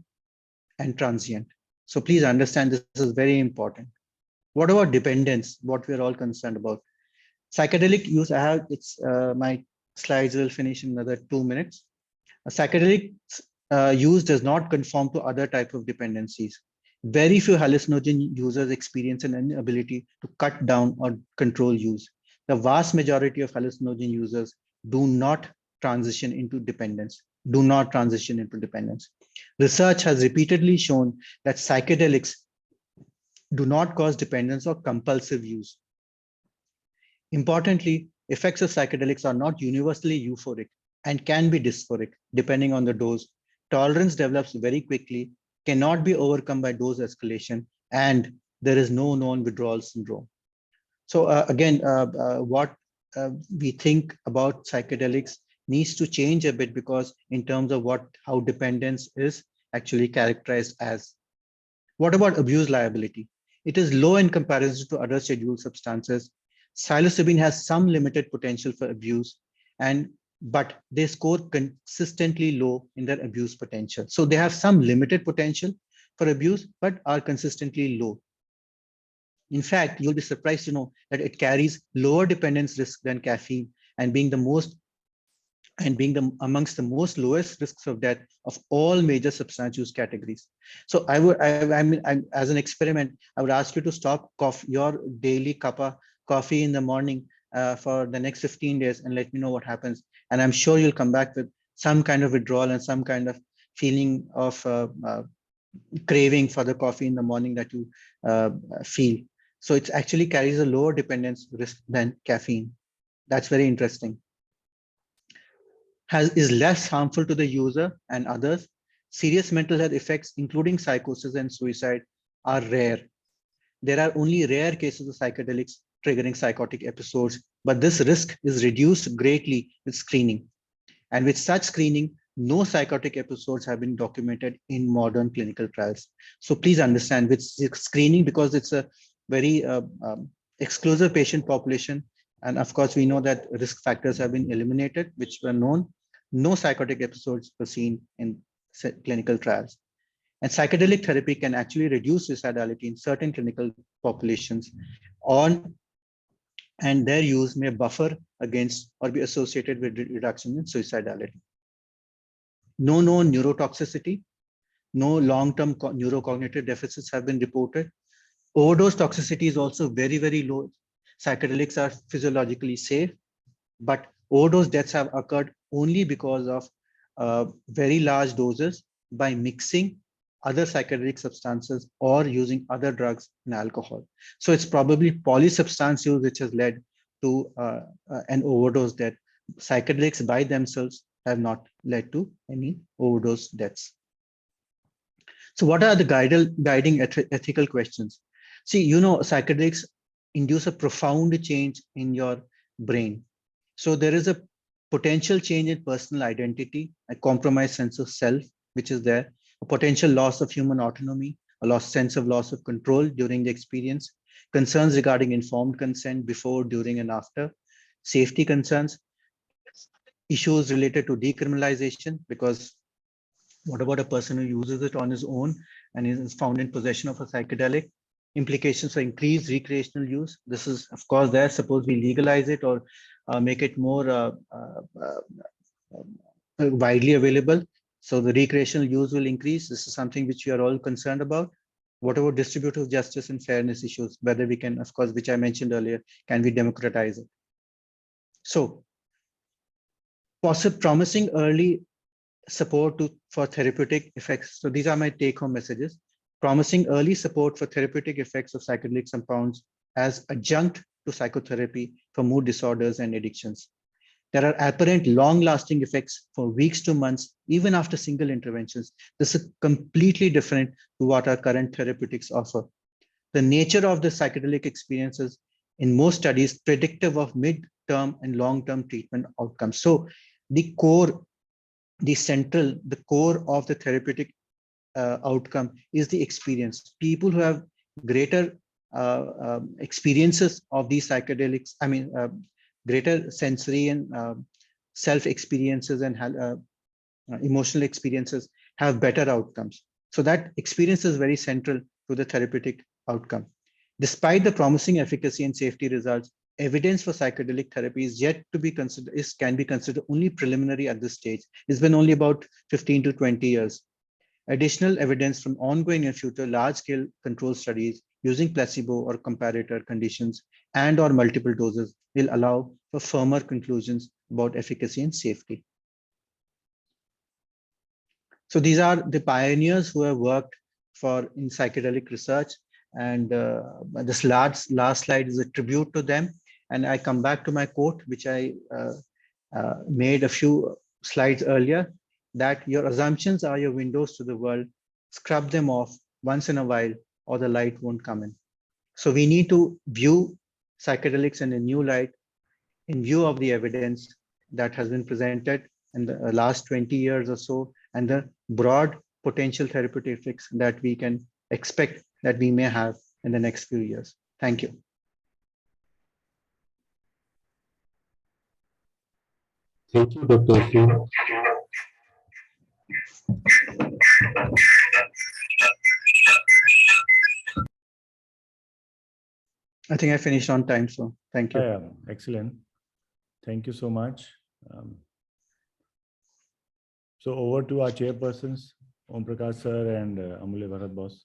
and transient. So please understand, this is very important. What about dependence? What we're all concerned about. Psychedelic use, I have, my slides will finish in another 2 minutes. A psychedelic use does not conform to other type of dependencies. Very few hallucinogen users experience an inability to cut down or control use. The vast majority of hallucinogen users do not transition into dependence, Research has repeatedly shown that psychedelics do not cause dependence or compulsive use. Importantly, effects of psychedelics are not universally euphoric and can be dysphoric depending on the dose. Tolerance develops very quickly, cannot be overcome by dose escalation, and there is no known withdrawal syndrome. So what we think about psychedelics needs to change a bit, because in terms of how dependence is actually characterized as. What about abuse liability? It is low in comparison to other scheduled substances. Psilocybin has some limited potential for abuse, but they score consistently low in their abuse potential. So they have some limited potential for abuse, but are consistently low. In fact, you'll be surprised to know that it carries lower dependence risk than caffeine, and being amongst the most lowest risks of death of all major substance use categories. So as an experiment, I would ask you to stop your daily cup of coffee in the morning for the next 15 days and let me know what happens. And I'm sure you'll come back with some kind of withdrawal and some kind of feeling of craving for the coffee in the morning that you feel. So it actually carries a lower dependence risk than caffeine. That's very interesting. Is less harmful to the user and others. Serious mental health effects, including psychosis and suicide, are rare. There are only rare cases of psychedelics triggering psychotic episodes, but this risk is reduced greatly with screening. And with such screening, no psychotic episodes have been documented in modern clinical trials. So please understand, with screening, because it's a very exclusive patient population, and of course we know that risk factors have been eliminated, which were known, no psychotic episodes were seen in clinical trials. And psychedelic therapy can actually reduce suicidality in certain clinical populations, and their use may buffer against or be associated with reduction in suicidality. No known neurotoxicity, no long-term neurocognitive deficits have been reported. Overdose toxicity is also very, very low. Psychedelics are physiologically safe, but overdose deaths have occurred only because of very large doses by mixing other psychedelic substances or using other drugs and alcohol. So it's probably polysubstance use which has led to an overdose death. Psychedelics by themselves have not led to any overdose deaths. So what are the guiding ethical questions? See, psychedelics induce a profound change in your brain. So there is a potential change in personal identity, a compromised sense of self, which is there, a potential loss of human autonomy, a sense of loss of control during the experience, concerns regarding informed consent before, during, and after, safety concerns, issues related to decriminalization, because what about a person who uses it on his own and is found in possession of a psychedelic? implications for increased recreational use. This is, of course, there. Suppose we legalize it or make it more widely available. So the recreational use will increase. This is something which we are all concerned about. What about distributive justice and fairness issues? Whether we can, of course, which I mentioned earlier, can we democratize it? So, promising early support for therapeutic effects. So these are my take-home messages. Promising early support for therapeutic effects of psychedelic compounds as adjunct to psychotherapy for mood disorders and addictions. There are apparent long-lasting effects for weeks to months, even after single interventions. This is completely different to what our current therapeutics offer. The nature of the psychedelic experiences in most studies predictive of mid-term and long-term treatment outcomes. So the core of the therapeutic outcome is the experience. People who have greater experiences of these psychedelics, greater sensory and self experiences and emotional experiences have better outcomes. So that experience is very central to the therapeutic outcome. Despite the promising efficacy and safety results, evidence for psychedelic therapy is yet to be considered, can be considered only preliminary at this stage. It's been only about 15 to 20 years. Additional evidence from ongoing and future large-scale control studies using placebo or comparator conditions and or multiple doses will allow for firmer conclusions about efficacy and safety. So these are the pioneers who have worked in psychedelic research, and this last slide is a tribute to them. And I come back to my quote, which I made a few slides earlier, that your assumptions are your windows to the world. Scrub them off once in a while or the light won't come in. So we need to view psychedelics in a new light in view of the evidence that has been presented in the last 20 years or so, and the broad potential therapeutic effects that we can expect that we may have in the next few years. Thank you. Thank you, Dr. Ashwin. I think I finished on time, so thank you. Yeah, excellent. Thank you so much. So over to our chairpersons, Om Prakash sir and Amulya Bharat boss.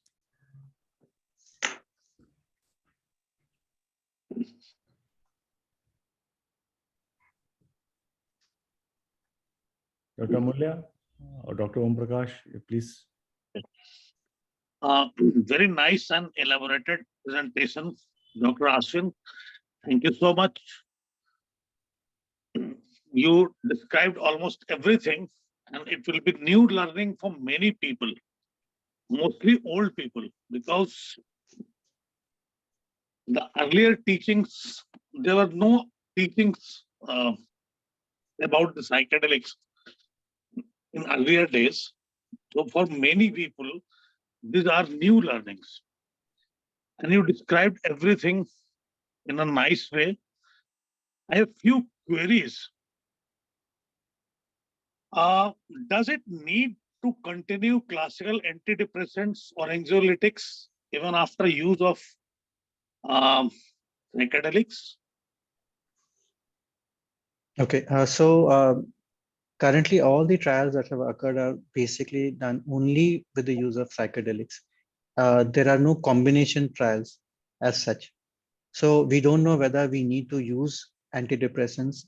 Dr. Amulya or Dr. Om Prakash, please. Very nice and elaborated presentation, Dr. Ashwin. Thank you so much. You described almost everything, and it will be new learning for many people, mostly old people, because the earlier teachings, there were no teachings about the psychedelics in earlier days. So for many people, these are new learnings. And you described everything in a nice way. I have few queries. Does it need to continue classical antidepressants or anxiolytics even after use of psychedelics? Okay, currently all the trials that have occurred are basically done only with the use of psychedelics. There are no combination trials as such. So we don't know whether we need to use antidepressants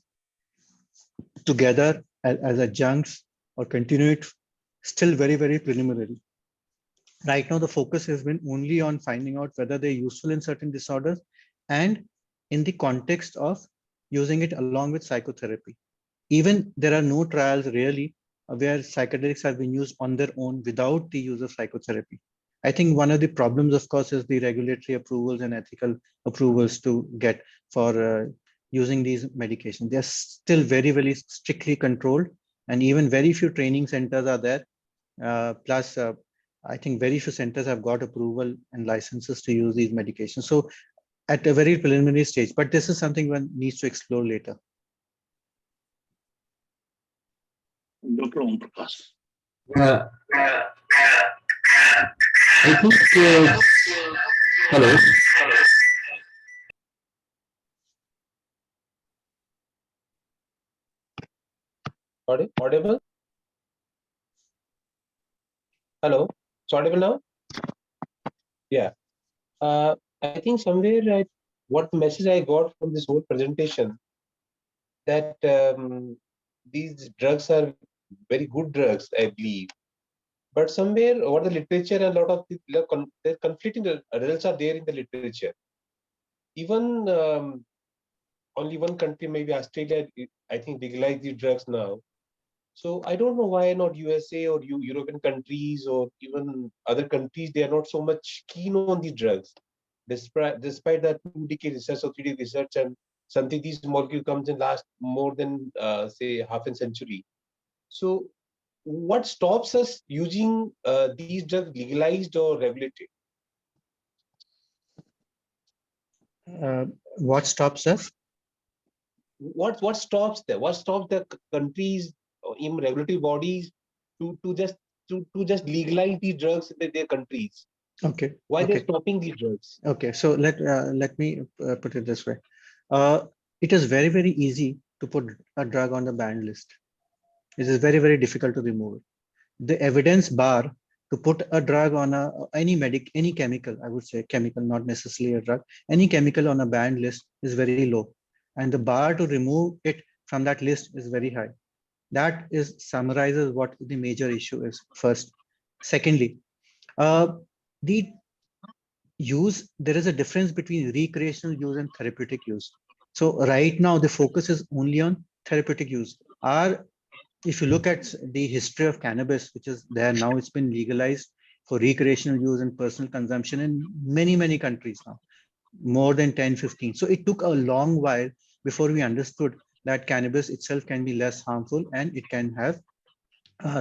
together as adjuncts or continue it. Still very, very preliminary. Right now, the focus has been only on finding out whether they're useful in certain disorders and in the context of using it along with psychotherapy. Even there are no trials really where psychedelics have been used on their own without the use of psychotherapy. I think one of the problems, of course, is the regulatory approvals and ethical approvals to get for using these medications. They're still very, very strictly controlled, and even very few training centers are there. Plus, I think very few centers have got approval and licenses to use these medications. So at a very preliminary stage, but this is something one needs to explore later. Dr. Om Prakash. I think Hello. Audible? Hello. It's audible now? Yeah. I think somewhere what message I got from this whole presentation that these drugs are very good drugs, I believe. But somewhere, what the literature and a lot of the conflicting results are there in the literature. Even only one country, maybe Australia, I think legalized these drugs now. So I don't know why not USA or European countries or even other countries, they are not so much keen on these drugs. Despite that 2 decade research or 3 decade research and something, these molecule comes in last more than say half a century. So what stops us using these drugs legalized or regulated? What stops us? What stops there? What stops the countries or even regulatory bodies to just legalize these drugs in their countries? Okay. Why they're Okay. stopping these drugs? Okay. So let me put it this way. It is very easy to put a drug on the banned list. It is very difficult to remove it. The evidence bar to put a drug on any chemical, I would say chemical, not necessarily a drug, any chemical on a banned list is very low, and the bar to remove it from that list is very high. That is summarizes what the major issue is. First, secondly, the use, there is a difference between recreational use and therapeutic use. So right now the focus is only on therapeutic use. If you look at the history of cannabis, which is there now, it's been legalized for recreational use and personal consumption in many countries now, more than 10-15. So it took a long while before we understood that cannabis itself can be less harmful and it can have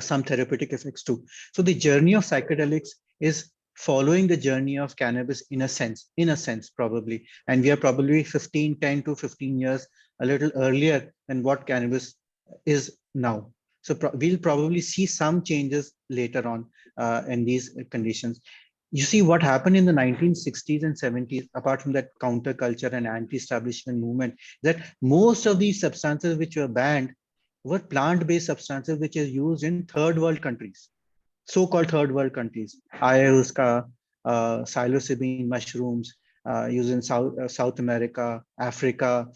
some therapeutic effects too. So the journey of psychedelics is following the journey of cannabis in a sense probably, and we are probably 10 to 15 years a little earlier than what cannabis is now. So we'll probably see some changes later on in these conditions. You see what happened in the 1960s and 70s, apart from that counterculture and anti-establishment movement, that most of these substances which were banned were plant-based substances which are used in third world countries, so-called third world countries. Ayahuasca, psilocybin mushrooms used in South America, Africa.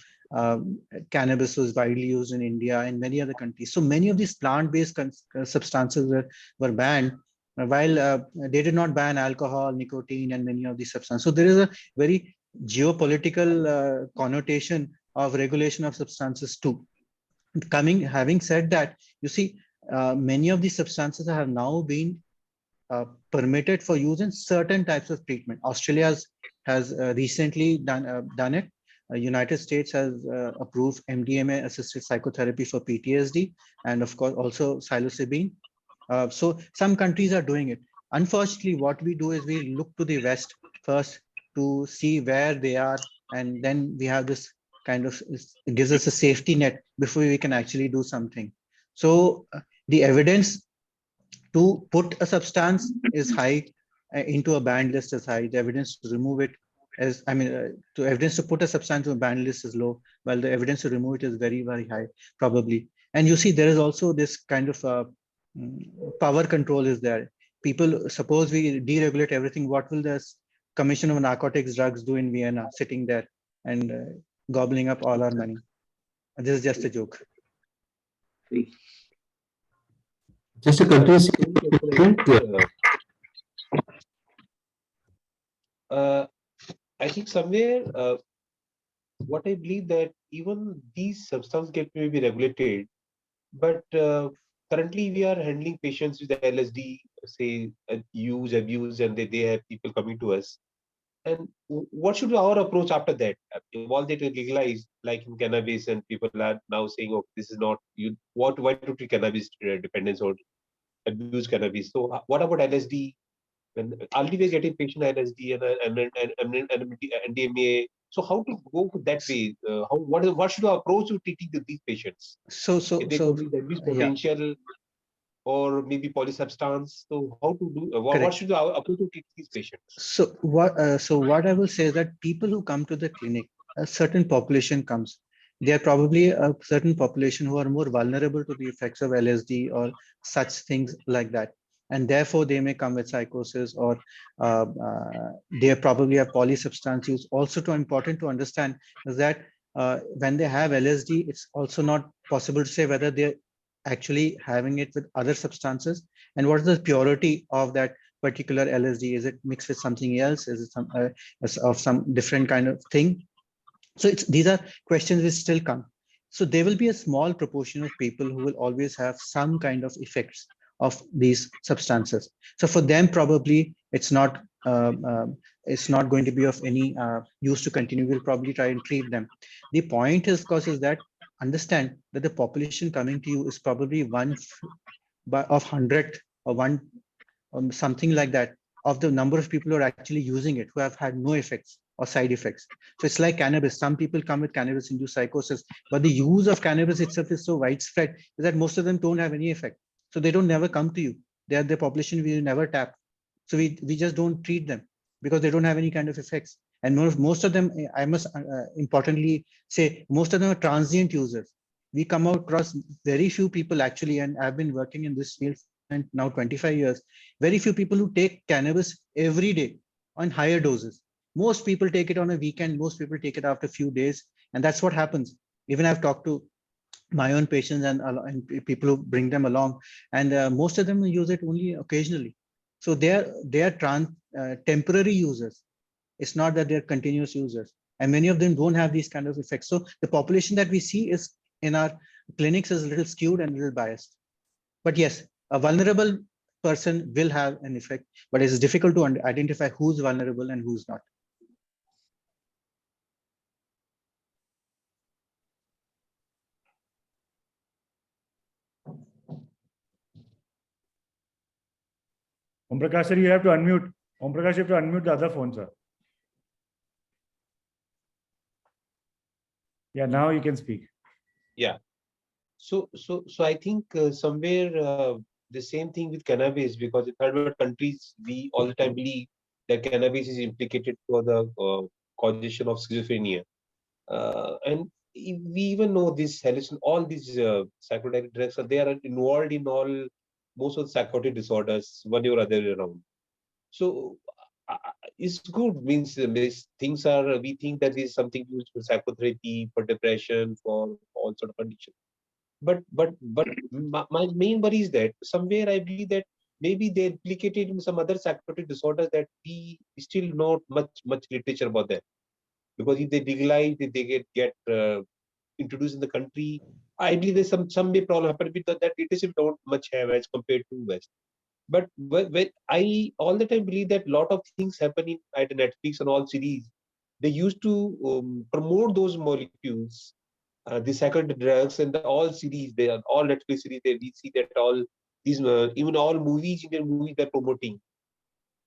Cannabis was widely used in India and many other countries. So many of these plant-based substances were banned, while they did not ban alcohol, nicotine, and many of these substances. So there is a very geopolitical connotation of regulation of substances too. Having said that, you see, many of these substances have now been permitted for use in certain types of treatment. Australia has recently done it. United States has approved MDMA assisted psychotherapy for PTSD, and of course also psilocybin. So some countries are doing it. Unfortunately, what we do is we look to the West first to see where they are, and then we have this kind of, it gives us a safety net before we can actually do something. So the evidence to put a substance is high, into a banned list is high. The evidence to remove it is, to evidence to put a substance to a banned list is low, while the evidence to remove it is very high, probably. And you see, there is also this kind of power control is there. People, suppose we deregulate everything, what will this Commission of Narcotics Drugs do in Vienna, sitting there and gobbling up all our money? This is just a joke. Just a continuous I think somewhere what I believe that even these substances get to be regulated, but currently we are handling patients with LSD, say use, abuse, and they have people coming to us. And what should be our approach after that? All that is legalized, like in cannabis, and people are now saying, "Oh, this is not you. Why to treat cannabis dependence or abuse cannabis?" So, what about LSD? When already we're getting patient LSD and MDMA. So, how to go that way? What should our approach to treating these patients? So If they could be abuse yeah. potential or maybe polysubstance. So how to do, what Correct. should our approach to treat these patients? So what I will say is that people who come to the clinic, a certain population comes. There are probably a certain population who are more vulnerable to the effects of LSD or such things like that, and therefore they may come with psychosis, or they probably have polysubstance use. Also, too important to understand is that when they have LSD, it's also not possible to say whether they're actually having it with other substances, and what is the purity of that particular LSD. Is it mixed with something else? Is it of some different kind of thing? So these are questions which still come. So there will be a small proportion of people who will always have some kind of effects of these substances. So for them, probably it's not going to be of any use to continue. We'll probably try and treat them. The point is, of course, is that understand that the population coming to you is probably one of 100 or one something like that, of the number of people who are actually using it, who have had no effects or side effects. So it's like cannabis. Some people come with cannabis-induced psychosis, but the use of cannabis itself is so widespread that most of them don't have any effect. So they don't never come to you. They are the population we never tap. So we just don't treat them because they don't have any kind of effects. And most of them, I must importantly say, most of them are transient users. We come across very few people actually, and I've been working in this field and now 25 years, very few people who take cannabis every day on higher doses. Most people take it on a weekend. Most people take it after a few days. And that's what happens. Even I've talked to my own patients and people who bring them along, and most of them use it only occasionally. So they are temporary users. It's not that they're continuous users. And many of them don't have these kind of effects. So the population that we see is in our clinics is a little skewed and a little biased. But yes, a vulnerable person will have an effect, but it's difficult to identify who's vulnerable and who's not. Om Prakash sir, you have to unmute. Om Prakash, you have to unmute the other phone, sir. Yeah, now you can speak. Yeah. So I think somewhere the same thing with cannabis, because in third world countries, we all the time believe that cannabis is implicated for the causation of schizophrenia. And we even know this all these psychedelic drugs, they are involved in most of the psychotic disorders, one or other around. So it's good, means things are, we think that is something used for psychotherapy, for depression, for all sort of conditions. But my main worry is that somewhere I believe that maybe they implicated in some other psychotic disorders that we still not much literature about that. Because if they legalize, if they get introduced in the country, I believe there's some may problem happen with that literature don't much have as compared to West. But when I all the time believe that a lot of things happen in at Netflix and all series, they used to promote those molecules, the psychedelic drugs, and all series. They are all Netflix series. We see that all these even all movies, Indian movies, they're promoting.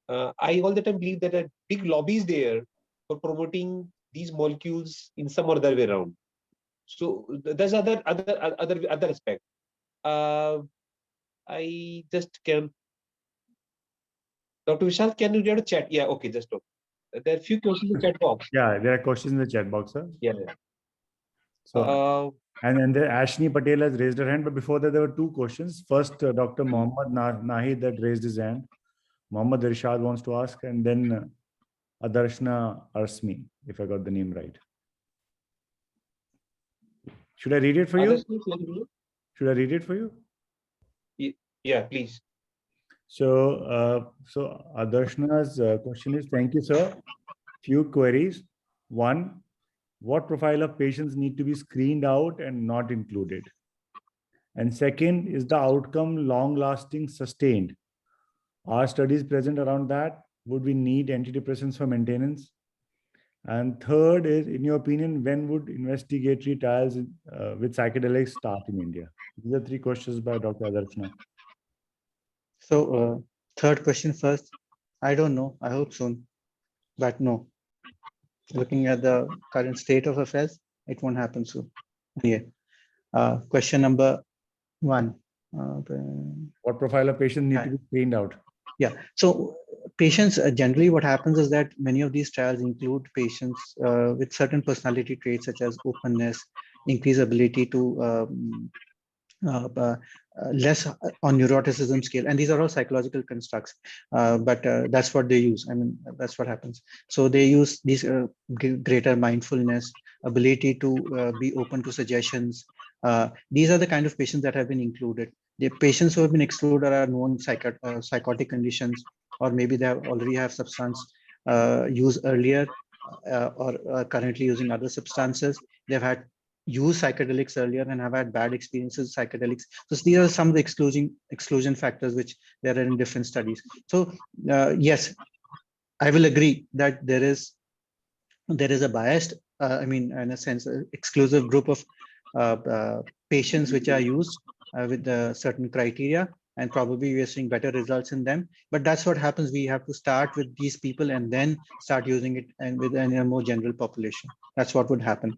I all the time believe that a big lobby is there for promoting these molecules in some or other way around. So there's other aspect. I just can. Dr. Vishal, can you get a chat? Yeah, okay, just okay. There are a few questions in the chat box. Yeah, there are questions in the chat box, sir. Yeah. So, and then Ashni Patel has raised her hand, but before that, there were two questions. First, Dr. Mohammad Nahid that raised his hand. Mohammad Irshad wants to ask, and then Adarshna Arsmi, if I got the name right. Should I read it for you? Should I read it for you? Yeah, please. So, Adarshna's question is, thank you, sir. Few queries. One, what profile of patients need to be screened out and not included? And second, is the outcome long-lasting, sustained? Are studies present around that? Would we need antidepressants for maintenance? And third is, in your opinion, when would investigatory trials with psychedelics start in India? These are three questions by Dr. Adarshna. So third question first. I don't know. I hope soon, but no. Looking at the current state of affairs, it won't happen soon. Yeah. Question number one. What profile of patients need to be screened out? Yeah. So patients, generally what happens is that many of these trials include patients with certain personality traits such as openness, increased ability to less on neuroticism scale, and these are all psychological constructs, but that's what they use. I mean, that's what happens. So they use these greater mindfulness, ability to be open to suggestions. These are the kind of patients that have been included. The patients who have been excluded are known psychotic conditions, or maybe they already have substance use earlier, or currently using other substances. They've had used psychedelics earlier and have had bad experiences with psychedelics. So these are some of the exclusion factors which there are in different studies. So yes, I will agree that there is a biased, I mean, in a sense, exclusive group of patients which are used with certain criteria, and probably we are seeing better results in them. But that's what happens. We have to start with these people and then start using it and within a more general population. That's what would happen.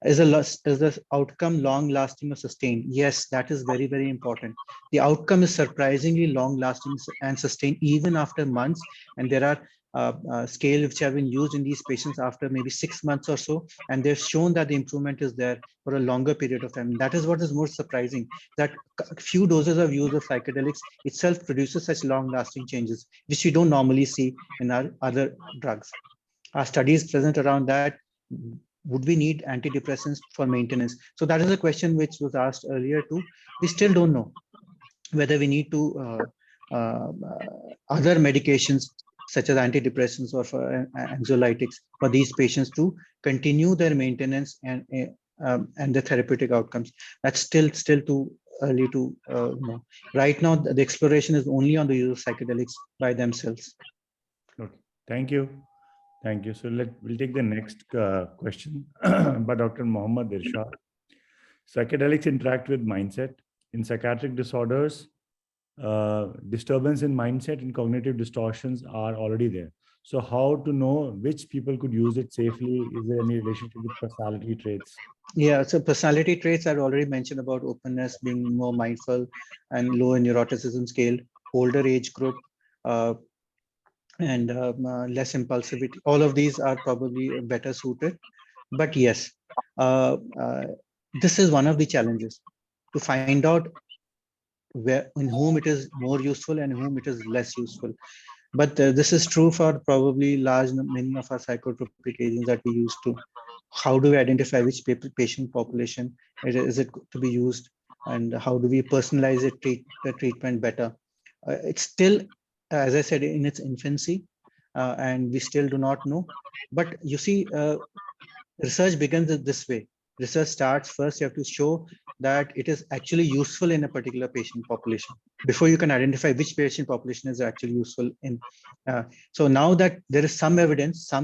Is the outcome long lasting or sustained? Yes, that is very, very important. The outcome is surprisingly long lasting and sustained even after months. And there are scales which have been used in these patients after maybe 6 months or so, and they've shown that the improvement is there for a longer period of time. That is what is most surprising, that a few doses of use of psychedelics itself produces such long lasting changes, which we don't normally see in our other drugs. Our studies present around that. Would we need antidepressants for maintenance? So that is a question which was asked earlier too. We still don't know whether we need to other medications such as antidepressants or for anxiolytics for these patients to continue their maintenance and the therapeutic outcomes. That's still too early to know. Right now, the exploration is only on the use of psychedelics by themselves. Okay, thank you. Thank you. So we'll take the next question by Dr. Mohammad Irshad. Psychedelics interact with mindset. In psychiatric disorders, disturbance in mindset and cognitive distortions are already there. So how to know which people could use it safely? Is there any relationship with personality traits? Yeah, so personality traits I've already mentioned about openness, being more mindful, and low in neuroticism scale, older age group, and less impulsivity. All of these are probably better suited. But yes, this is one of the challenges, to find out in whom it is more useful and in whom it is less useful. But this is true for probably many of our psychotropic agents that we use to. How do we identify which patient population is it to be used, and how do we personalize the treatment better? It's still, as I said, in its infancy, and we still do not know. But you see, research begins this way. Research starts first, you have to show that it is actually useful in a particular patient population before you can identify which patient population is actually useful in. So now that there is some evidence, I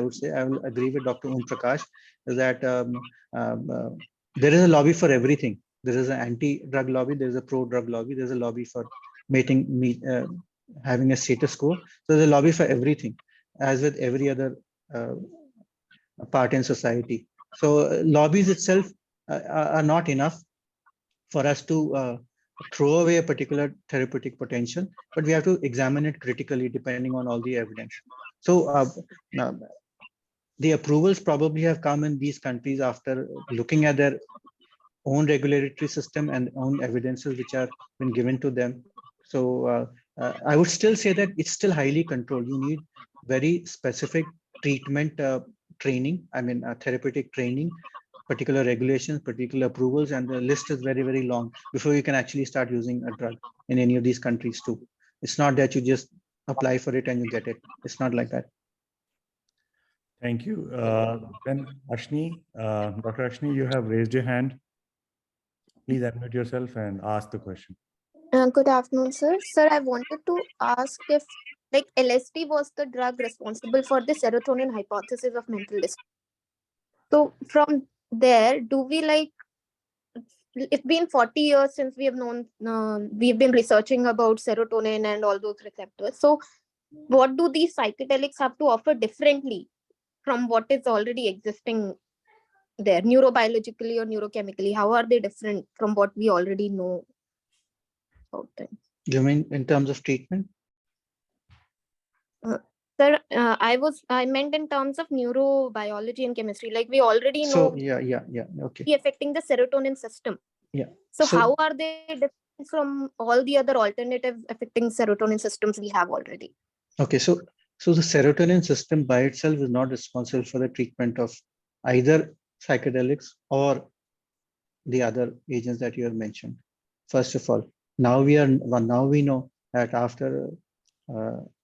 would say, I will agree with Dr. Om Prakash that there is a lobby for everything. There is an anti-drug lobby, there is a pro-drug lobby, there's a lobby for having a status quo. So there's a lobby for everything, as with every other part in society. So lobbies itself are not enough for us to throw away a particular therapeutic potential, but we have to examine it critically depending on all the evidence. So the approvals probably have come in these countries after looking at their own regulatory system and own evidences which have been given to them. So I would still say that it's still highly controlled. You need very specific treatment training, therapeutic training, particular regulations, particular approvals, and the list is very, very long before you can actually start using a drug in any of these countries too. It's not that you just apply for it and you get it. It's not like that. Thank you. Then Ashni, Dr. Ashni, you have raised your hand. Please unmute yourself and ask the question. Good afternoon, sir. Sir, I wanted to ask if LSD was the drug responsible for the serotonin hypothesis of mental disorder. So from there, do we it's been 40 years since we have known, we've been researching about serotonin and all those receptors. So what do these psychedelics have to offer differently from what is already existing there, neurobiologically or neurochemically? How are they different from what we already know about that. You mean in terms of treatment? Sir, I meant in terms of neurobiology and chemistry. Like we already know, So yeah, okay. affecting the serotonin system. Yeah. So how are they different from all the other alternatives affecting serotonin systems we have already? Okay, so the serotonin system by itself is not responsible for the treatment of either psychedelics or the other agents that you have mentioned. First of all, now we know that after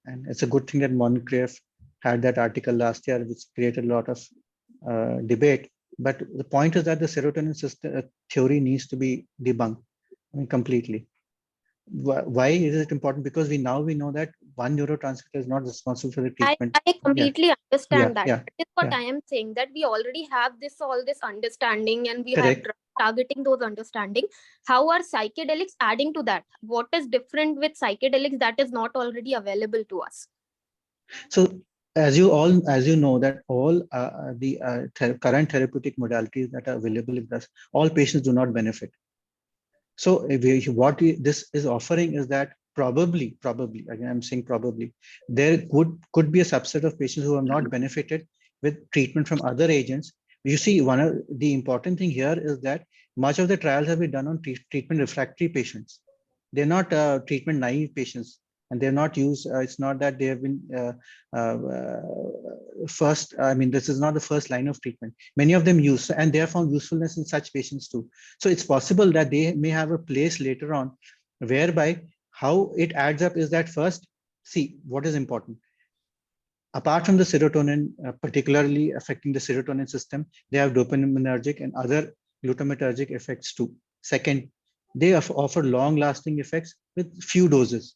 and it's a good thing that Moncrief had that article last year, which created a lot of debate. But the point is that the serotonin system theory needs to be debunked, I mean, completely. Why is it important? Because we know that one neurotransmitter is not responsible for the treatment. I completely understand that. Yeah, That is what yeah. I am saying, that we already have all this understanding, and we Correct. have drugs targeting those understanding. How are psychedelics adding to that? What is different with psychedelics that is not already available to us? So as you know that all the current therapeutic modalities that are available in this, all patients do not benefit. So this is offering is that probably, again, I'm saying probably, there could be a subset of patients who have not benefited with treatment from other agents. You see, one of the important thing here is that much of the trials have been done on treatment refractory patients. They're not treatment naive patients, and they're not used. It's not that they have been first. I mean, this is not the first line of treatment. Many of them use, and they have found usefulness in such patients too. So it's possible that they may have a place later on, whereby how it adds up is that first, see what is important. Apart from the serotonin, particularly affecting the serotonin system, they have dopaminergic and other glutamatergic effects too. Second, they offer long-lasting effects with few doses.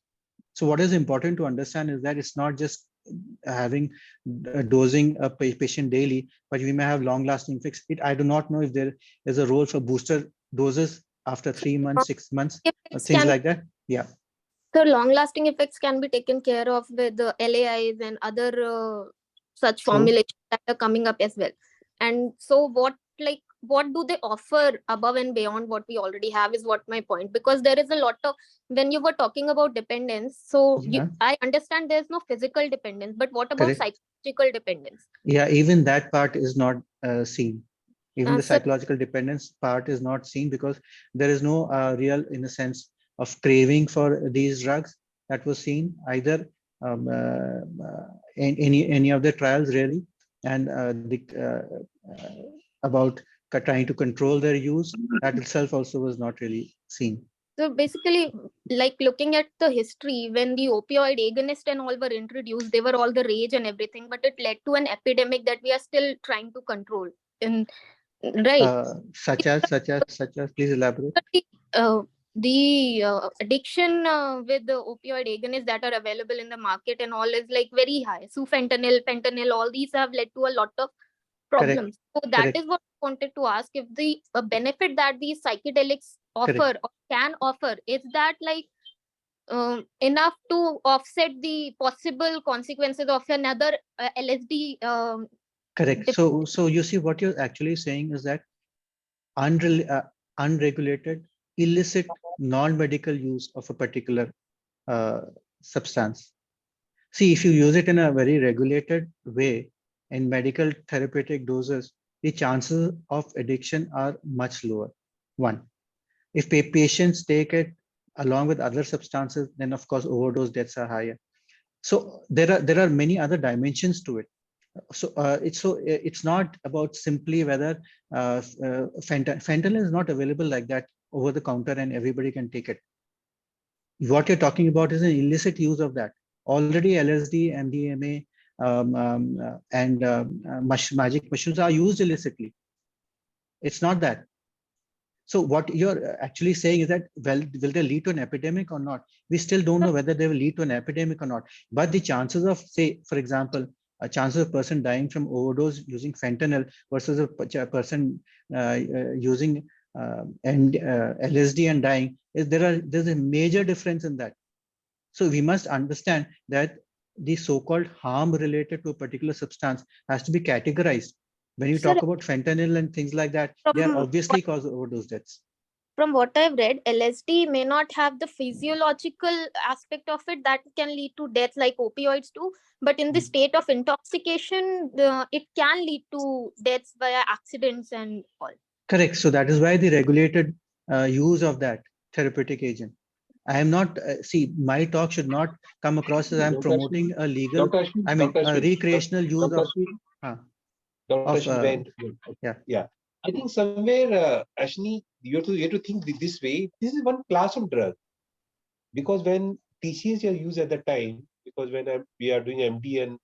So what is important to understand is that it's not just having dosing a patient daily, but we may have long-lasting effects. I do not know if there is a role for booster doses after 3 months, 6 months, things like that. Yeah. So long-lasting effects can be taken care of with the LAIs and other such formulations that are coming up as well. And so what do they offer above and beyond what we already have is what my point, because there is a lot of, when you were talking about dependence, so I understand there's no physical dependence, but what about psychological dependence? Yeah, even that part is not seen. Even the psychological dependence part is not seen, because there is no real, in a sense, of craving for these drugs that was seen either in any of the trials really, and about trying to control their use, that itself also was not really seen. So basically, like looking at the history, when the opioid agonist and all were introduced, they were all the rage and everything, but it led to an epidemic that we are still trying to control. Right. Such as, please elaborate. The addiction with the opioid agonists that are available in the market and all is like very high. So fentanyl, all these have led to a lot of problems. So that is what I wanted to ask, if the benefit that these psychedelics offer or can offer, is that like enough to offset the possible consequences of another LSD? Correct. So you see, what you're actually saying is that unregulated, illicit, non-medical use of a particular substance. See, if you use it in a very regulated way in medical therapeutic doses, the chances of addiction are much lower. One, if patients take it along with other substances, then of course overdose deaths are higher. So there are many other dimensions to it. So it's not about simply whether fentanyl is not available like that over the counter and everybody can take it. What you're talking about is an illicit use of that. Already LSD, MDMA, and magic mushrooms are used illicitly. It's not that. So what you're actually saying is that, well, will they lead to an epidemic or not? We still don't know whether they will lead to an epidemic or not. But the chances of, say, for example, a chance of a person dying from overdose using fentanyl versus a person using LSD and dying, there's a major difference in that. So we must understand that the so-called harm related to a particular substance has to be categorized. When you talk about fentanyl and things like that, they are obviously cause overdose deaths. from what I've read, LSD may not have the physiological aspect of it that can lead to death like opioids do, but in the state of intoxication, it can lead to deaths via accidents and all. Correct. So that is why the regulated use of that therapeutic agent. I am not, see, my talk should not come across as I'm Dr. promoting a legal, Dr. Ashwin, I mean, Dr. a Ashwin, recreational use Dr. of, Ashwin, uh, Dr. of Ashwin, yeah. Yeah. I think somewhere, Ashwini, you have to think this way. This is one class of drug. Because when TCS are used at that time, because when we are doing MD and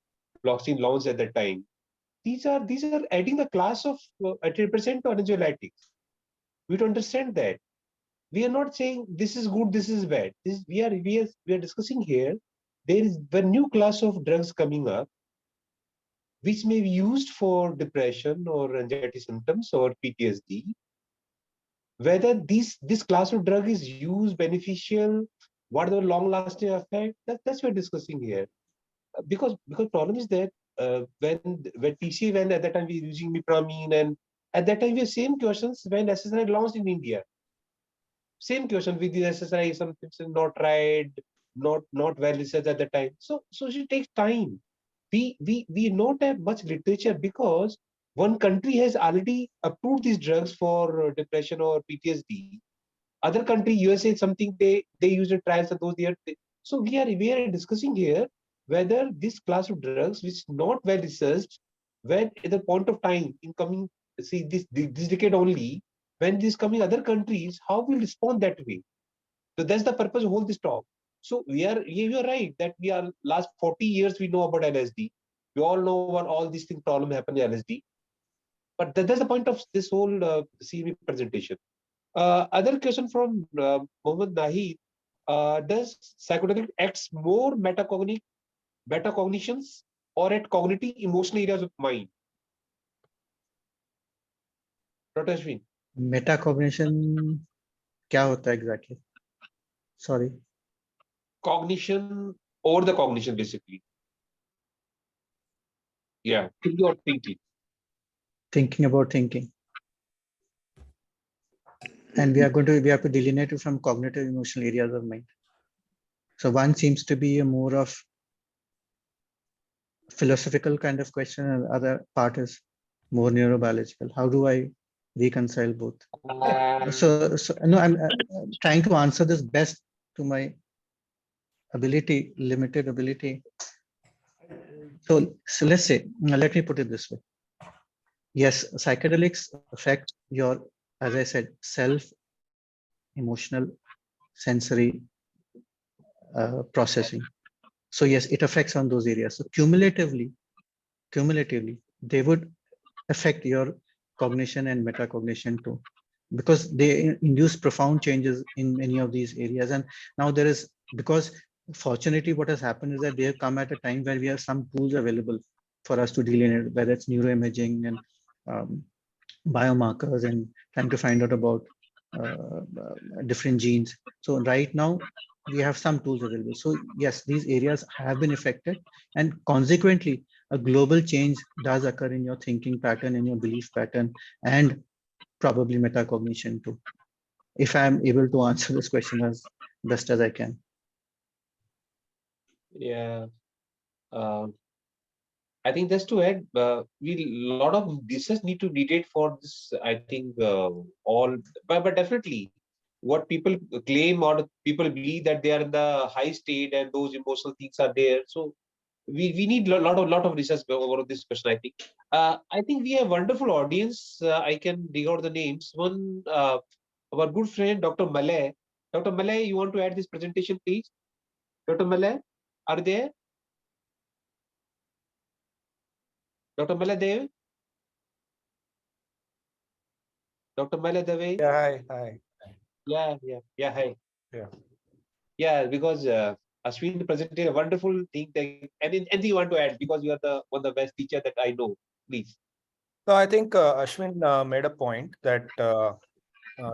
blockchain launch at that time, these are adding the class of 80% to anxiolytics. We to understand that. We are not saying this is good, this is bad. We are discussing here. There is a new class of drugs coming up, which may be used for depression or anxiety symptoms or PTSD. Whether this class of drug is used beneficial, what are the long-lasting effect? That's what we're discussing here. Because problem is that when TCA when at that time we were using mipramine, and at that time we have same questions when SSRI launched in India. Same question with the SSRI, some things are not tried, not well researched at the time. So it takes time. We not have much literature because one country has already approved these drugs for depression or PTSD. Other country, USA, something they use the trials of those years. So we are discussing here whether this class of drugs, which is not well researched, when at the point of time in coming, see this decade only, when this coming other countries, how we respond that way. So that's the purpose of whole this talk. So you are right that we are last 40 years we know about LSD. We all know what all these things problem happen in LSD. But that's the point of this whole CV presentation. Other question from Mohammed Nahi. Does psychedelic acts more metacognitions or at cognitive emotional areas of mind? Dr. Ashwin. Metacognition, क्या होता है exactly? Sorry. Cognition or the cognition basically. Yeah, thinking or thinking. Thinking about thinking. And we have to delineate it from cognitive emotional areas of mind. So one seems to be a more of philosophical kind of question, and the other part is more neurobiological. How do I reconcile both? So no, I'm trying to answer this best to my ability, limited ability. So let's say, let me put it this way. Yes, psychedelics affect your, as I said, self, emotional, sensory processing. So yes, it affects on those areas. So cumulatively, they would affect your cognition and metacognition too, because they induce profound changes in many of these areas. And now there is, because fortunately what has happened is that they have come at a time where we have some tools available for us to delineate, whether it's neuroimaging and biomarkers and trying to find out about different genes. So right now we have some tools available. So yes, these areas have been affected, and consequently a global change does occur in your thinking pattern, in your belief pattern, and probably metacognition too, if I'm able to answer this question as best as I can. Yeah. I think just to add, we lot of research need to be needed for this. I think all, but definitely, what people claim or people believe that they are in the high state and those emotional things are there. So we need a lot of research over this question. I think we have wonderful audience. I can dig out the names. One our good friend Dr. Malay. Dr. Malay, you want to add this presentation, please? Dr. Malay, are you there? Dr. Maladev? Dr. Maladev? Yeah, hi. Hi. Yeah. Yeah, because Ashwin presented a wonderful thing. Anything you want to add, because you are one of the best teacher that I know, please. So I think Ashwin made a point that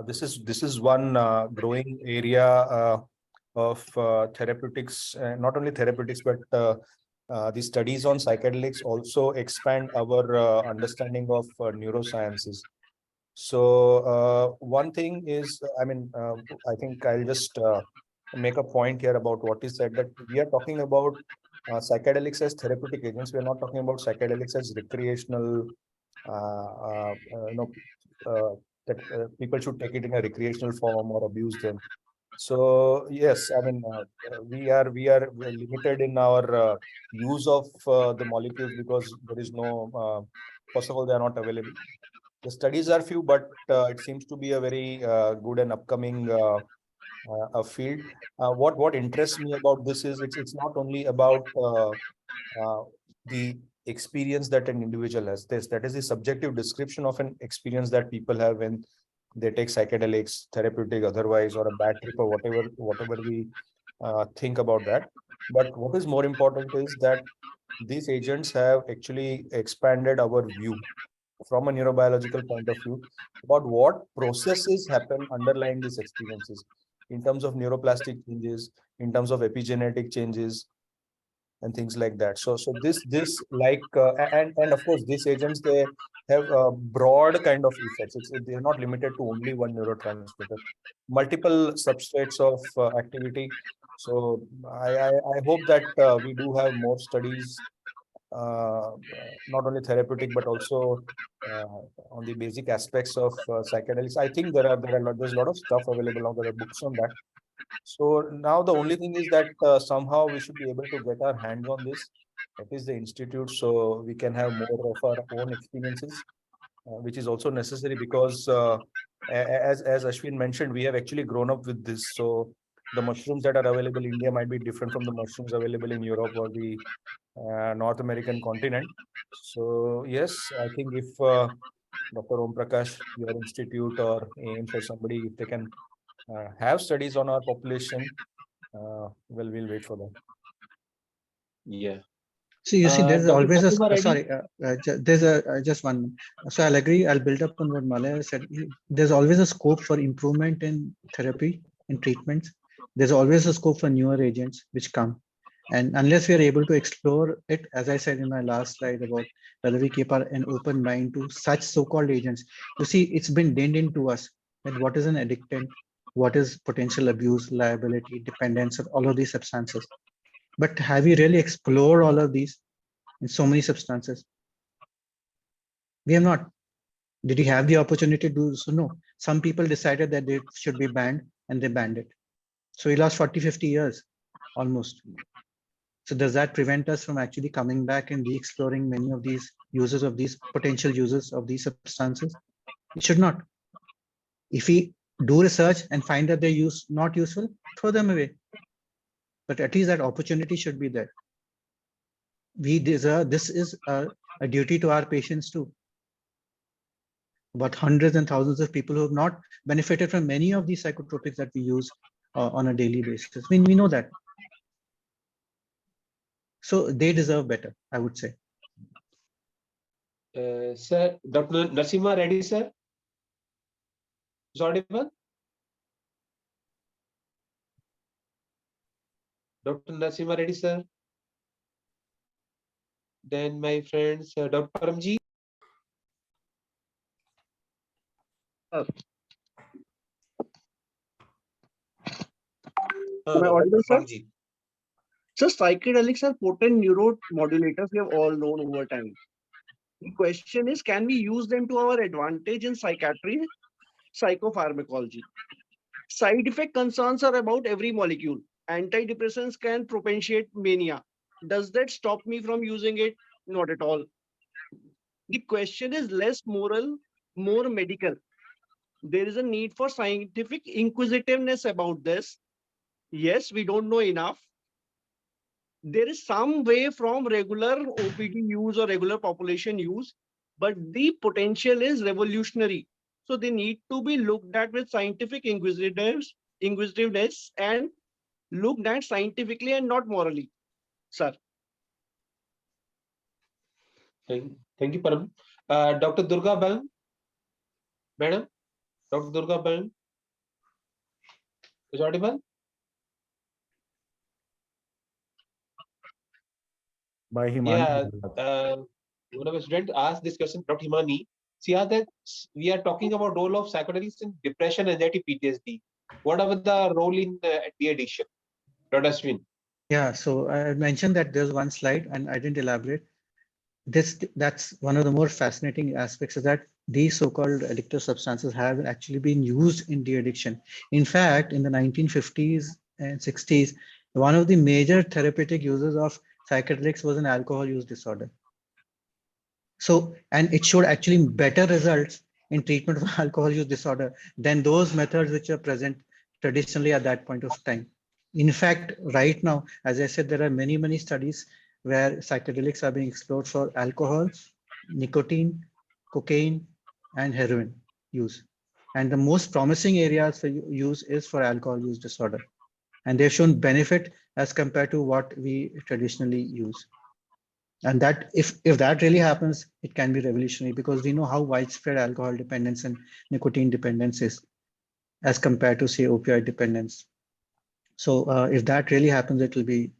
this is one growing area of therapeutics, not only therapeutics, but the studies on psychedelics also expand our understanding of neurosciences. So one thing is, I mean, I think I'll just make a point here about what is said, that we are talking about psychedelics as therapeutic agents. We are not talking about psychedelics as recreational, you know, that people should take it in a recreational form or abuse them. So yes, I mean, we are limited in our use of the molecules because there is no, first of all, they are not available. The studies are few, but it seems to be a very good and upcoming a field. What interests me about this is it's not only about the experience that an individual has. That is the subjective description of an experience that people have when they take psychedelics, therapeutic, otherwise, or a bad trip, or whatever we think about that. But what is more important is that these agents have actually expanded our view from a neurobiological point of view about what processes happen underlying these experiences in terms of neuroplastic changes, in terms of epigenetic changes, and things like that. So this like and of course these agents, they have a broad kind of effects. They're not limited to only one neurotransmitter, multiple substrates of activity. So I hope that we do have more studies, uh, not only therapeutic but also on the basic aspects of psychedelics. I think there's a lot of stuff available now. There are books on that. So now the only thing is that somehow we should be able to get our hands on this, that is the institute, so we can have more of our own experiences, which is also necessary because as Ashwin mentioned, we have actually grown up with this. So the mushrooms that are available in India might be different from the mushrooms available in Europe or the North American continent. So yes, I think if Dr. Om Prakash, your institute or AIMS or somebody, if they can have studies on our population, well, we'll wait for that. Yeah. So you see, there's Dr. always a Narasimha Reddy? sorry. There's a just one. So I'll agree. I'll build up on what Malaya said. There's always a scope for improvement in therapy, in treatments. There's always a scope for newer agents which come, and unless we are able to explore it, as I said in my last slide about whether we keep an open mind to such so-called agents. You see, it's been dinned into us that what is an addictant, what is potential abuse, liability, dependence, of all of these substances. But have you really explored all of these in so many substances? We have not. Did you have the opportunity to do so? No. Some people decided that they should be banned and they banned it. So we lost 40, 50 years almost. So does that prevent us from actually coming back and re-exploring many of these users of these potential users of these substances? It should not. If we do research and find that they're not useful, throw them away. But at least that opportunity should be there. We deserve, this is a duty to our patients too. About hundreds and thousands of people who have not benefited from many of these psychotropics that we use on a daily basis. I mean, we know that. So they deserve better, I would say. Sir, Dr. Narasimha Reddy, sir? Is audible? Dr. Narasimha Reddy, sir? Then my friends, Dr. Paramji? Am I audible, sir? Paramji. So psychedelics are potent neuromodulators we have all known over time. The question is, can we use them to our advantage in psychiatry, psychopharmacology? Side effect concerns are about every molecule. Antidepressants can propitiate mania. Does that stop me from using it? Not at all. The question is less moral, more medical. There is a need for scientific inquisitiveness about this. Yes, we don't know enough. There is some way from regular OPD use or regular population use, but the potential is revolutionary. So they need to be looked at with scientific inquisitiveness and looked at scientifically and not morally, sir. Thank you, Param. Dr. Durga Bal, madam, Dr. Durga Bal, is audible? By Himani. Yeah, one of our students asked this question, Dr. Himani, See, that we are talking about role of psychedelics in depression, anxiety, PTSD. What about the role in de-addiction? Dr. Ashwin. Yeah, so I mentioned that there's one slide and I didn't elaborate. That's one of the more fascinating aspects is that these so-called addictive substances have actually been used in de-addiction. In fact, in the 1950s and 60s, one of the major therapeutic uses of psychedelics was an alcohol use disorder. So, and it showed actually better results in treatment of alcohol use disorder than those methods which are present traditionally at that point of time. In fact, right now, as I said, there are many studies where psychedelics are being explored for alcohol, nicotine, cocaine, and heroin use. And the most promising areas for use is for alcohol use disorder. And they've shown benefit as compared to what we traditionally use. And that if that really happens, it can be revolutionary because we know how widespread alcohol dependence and nicotine dependence is as compared to, say, opioid dependence. So if that really happens, it will be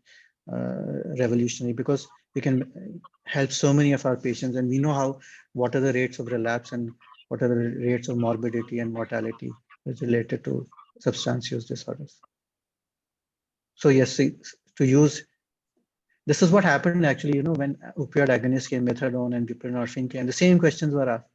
revolutionary because we can help so many of our patients, and we know what are the rates of relapse and what are the rates of morbidity and mortality is related to substance use disorders. So yes, to use, this is what happened actually, when opioid agonists came, methadone and buprenorphine came, the same questions were asked.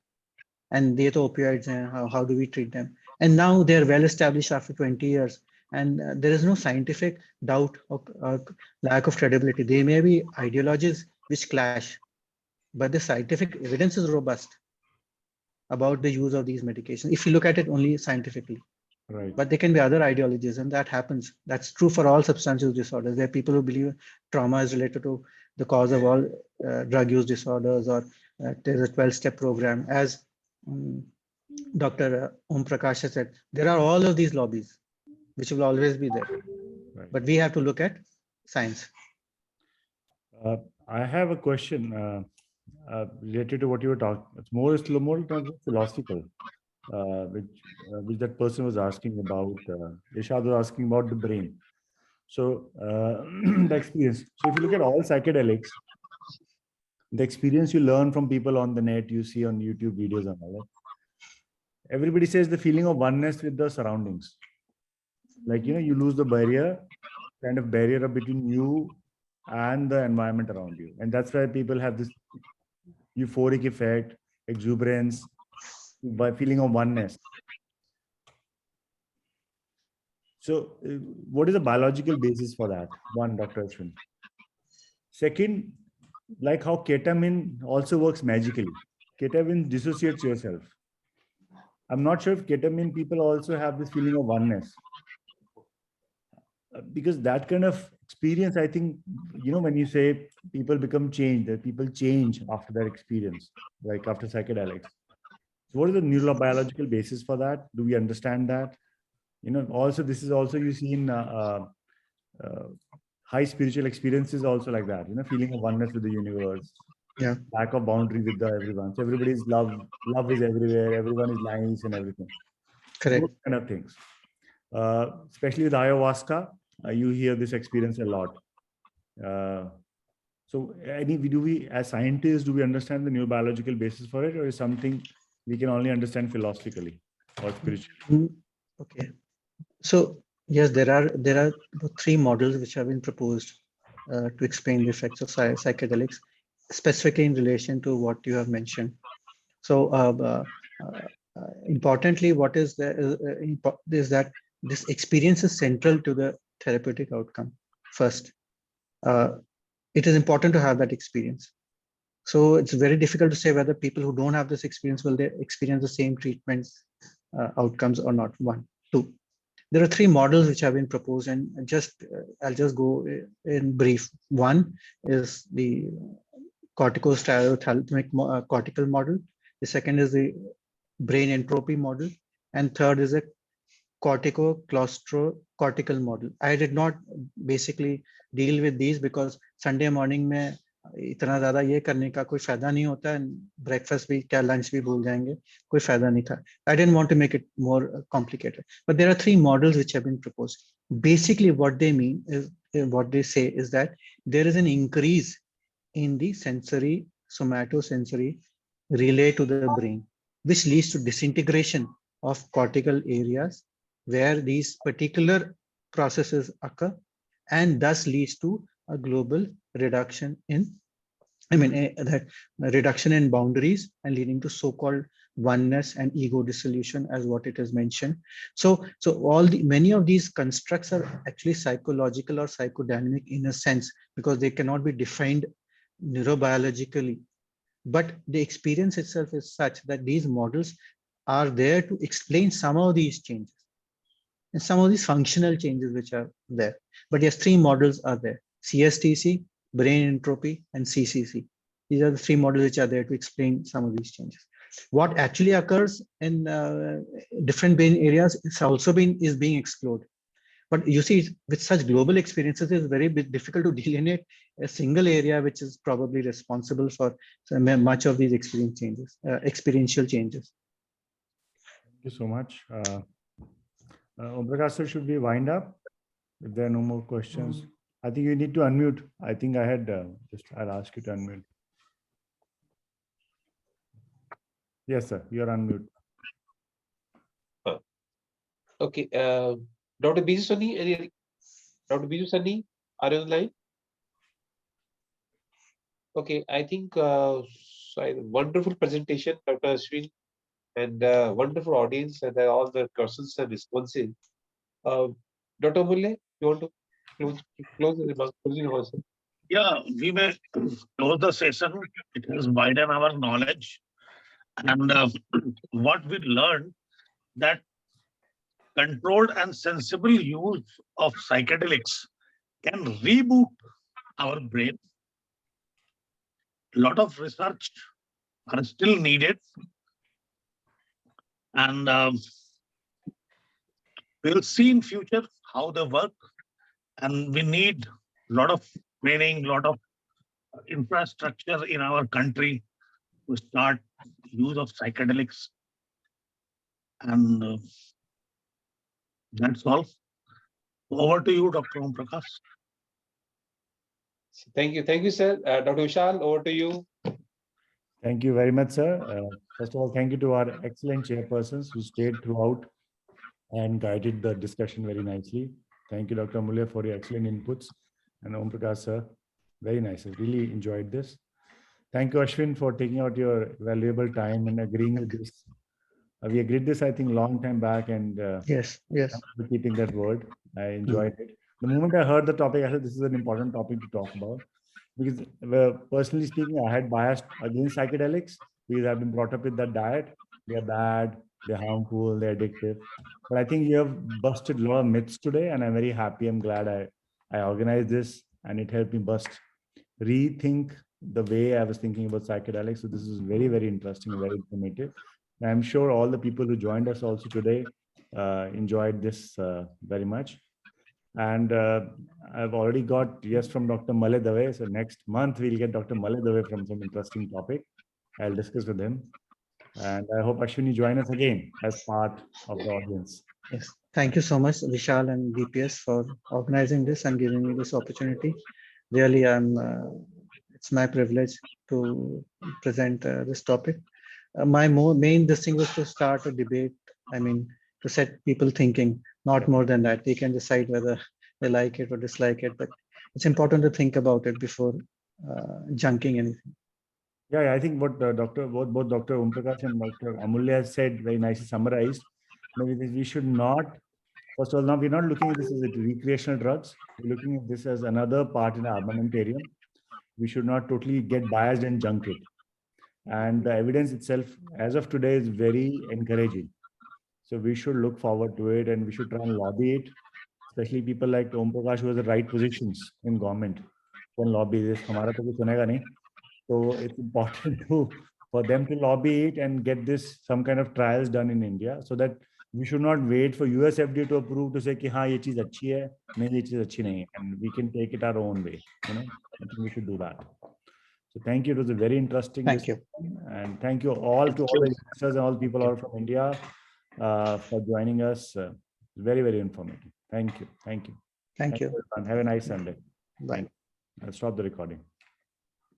And they the opioids, and how do we treat them? And now they're well established after 20 years. And there is no scientific doubt or lack of credibility. They may be ideologies which clash, but the scientific evidence is robust about the use of these medications. If you look at it only scientifically. Right. But there can be other ideologies, and that happens. That's true for all substance use disorders. There are people who believe trauma is related to the cause of all drug use disorders, or there's a 12-step program. As Dr. Om Prakash has said, there are all of these lobbies, which will always be there. Right. But we have to look at science. I have a question related to what you were talking. It's more philosophical. Which that person was asking about. Ishad was asking about the brain. So the experience. So if you look at all psychedelics, the experience you learn from people on the net, you see on YouTube videos and all that. Everybody says the feeling of oneness with the surroundings. Like, you lose the kind of barrier between you and the environment around you. And that's why people have this euphoric effect, exuberance, by feeling of oneness. So what is the biological basis for that? One, Dr. Ashwin. Second, like how ketamine also works magically. Ketamine dissociates yourself. I'm not sure if ketamine people also have this feeling of oneness. Because that kind of experience, I think, when you say people become changed, that people change after that experience, like after psychedelics. So what is the neurobiological basis for that? Do we understand that? Also, this is also you see in high spiritual experiences also like that, feeling of oneness with the universe. Yeah. Lack of boundary with everyone. So everybody is love is everywhere. Everyone is nice and everything. Correct. Those kind of things. Especially with ayahuasca, you hear this experience a lot. So do we, as scientists, do we understand the neurobiological basis for it, or is something we can only understand philosophically or spiritually? Okay. So yes, there are three models which have been proposed to explain the effects of psychedelics, specifically in relation to what you have mentioned. So importantly, what is is that this experience is central to the therapeutic outcome. First, it is important to have that experience. So it's very difficult to say whether people who don't have this experience will they experience the same treatment outcomes or not. One, two. There are three models which have been proposed, and I'll just go in brief. One is the corticostereothalamic cortical model. The second is the brain entropy model, and third is a cortical model. I did not basically deal with these because Sunday morning में इतना ज़्यादा ये करने का कोई फायदा नहीं होता, breakfast भी क्या lunch भी भूल जाएंगे, कोई फायदा नहीं था. I didn't want to make it more complicated. But there are three models which have been proposed. Basically, what they mean is, what they say is that there is an increase in the somatosensory relay to the brain. which leads to disintegration of cortical areas where these particular processes occur, and thus leads to a global reduction in, that reduction in boundaries and leading to so-called oneness and ego dissolution, as what it is mentioned. So many of these constructs are actually psychological or psychodynamic in a sense, because they cannot be defined neurobiologically. But the experience itself is such that these models are there to explain some of these changes and some of these functional changes which are there. But yes, three models are there: CSTC, brain entropy, and CCC. These are the three models which are there to explain some of these changes. What actually occurs in different brain areas is being explored. But you see, with such global experiences, it's very difficult to delineate a single area which is probably responsible for much of these experiential changes. Thank you so much. Om Prakash sir, should we wind up? If there are no more questions, I think you need to unmute. I think I had I'll ask you to unmute. Yes, sir, you're unmute. Okay, Dr. Biju Sunny, Dr. Biju Sunny, are you on the line? Okay, I think wonderful presentation, Dr. Ashwin, and wonderful audience, and all the questions and responses. Dr. Mulle, you want to close the remarks? Yeah, we may close the session. It has widened our knowledge. And what we learned, that controlled and sensible use of psychedelics can reboot our brain. A lot of research are still needed. And we'll see in future how they work. And we need a lot of training, a lot of infrastructure in our country to start use of psychedelics. And that's all. Over to you, Dr. Om Prakash. Thank you, sir. Dr. Vishal, over to you. Thank you very much, sir. First of all, thank you to our excellent chairpersons who stayed throughout and guided the discussion very nicely. Thank you, Dr. Mulle, for your excellent inputs. And Om Prakash, sir, very nice. I really enjoyed this. Thank you, Ashwin, for taking out your valuable time and agreeing with this. We agreed this, I think, long time back, and yes, for keeping that word. I enjoyed it. The moment I heard the topic, I said this is an important topic to talk about, because personally speaking, I had biased against psychedelics because I've been brought up with that diet. They're bad, they're harmful, they're addictive. But I think you have busted a lot of myths today, and I'm very happy. I'm glad I organized this, and it helped me rethink the way I was thinking about psychedelics. So this is very, very interesting, very informative. I'm sure all the people who joined us also today enjoyed this very much. And I've already got yes from Dr. Male Dave. So next month we'll get Dr. Male Dave from some interesting topic. I'll discuss with him. And I hope Ashwini join us again as part of the audience. Yes. Thank you so much, Vishal and DPS, for organizing this and giving me this opportunity. Really, it's my privilege to present this topic. My main thing was to start a debate. To set people thinking, not more than that. They can decide whether they like it or dislike it, but it's important to think about it before junking anything. Yeah, I think what both Dr. Om Prakash and Dr. Amulya has said, very nicely summarized. We should not, first of all, now we're not looking at this as recreational drugs. We're looking at this as another part in the armamentarium. We should not totally get biased and junk it. And the evidence itself, as of today, is very encouraging. So we should look forward to it, and we should try and lobby it, especially people like Om Prakash who has the right positions in government can lobby this. So it's important for them to lobby it and get this some kind of trials done in India, so that we should not wait for US FDA to approve to say ki haan ye cheez achhi hai, nahi ye cheez achhi nahi hai, and we can take it our own way. I think we should do that. So thank you. It was a very interesting discussion. And thank you all to all the youngsters and all people out from India for joining us. Very, very informative. Thank you. Thank you. Thank you. Have a nice Sunday. Bye. I'll stop the recording.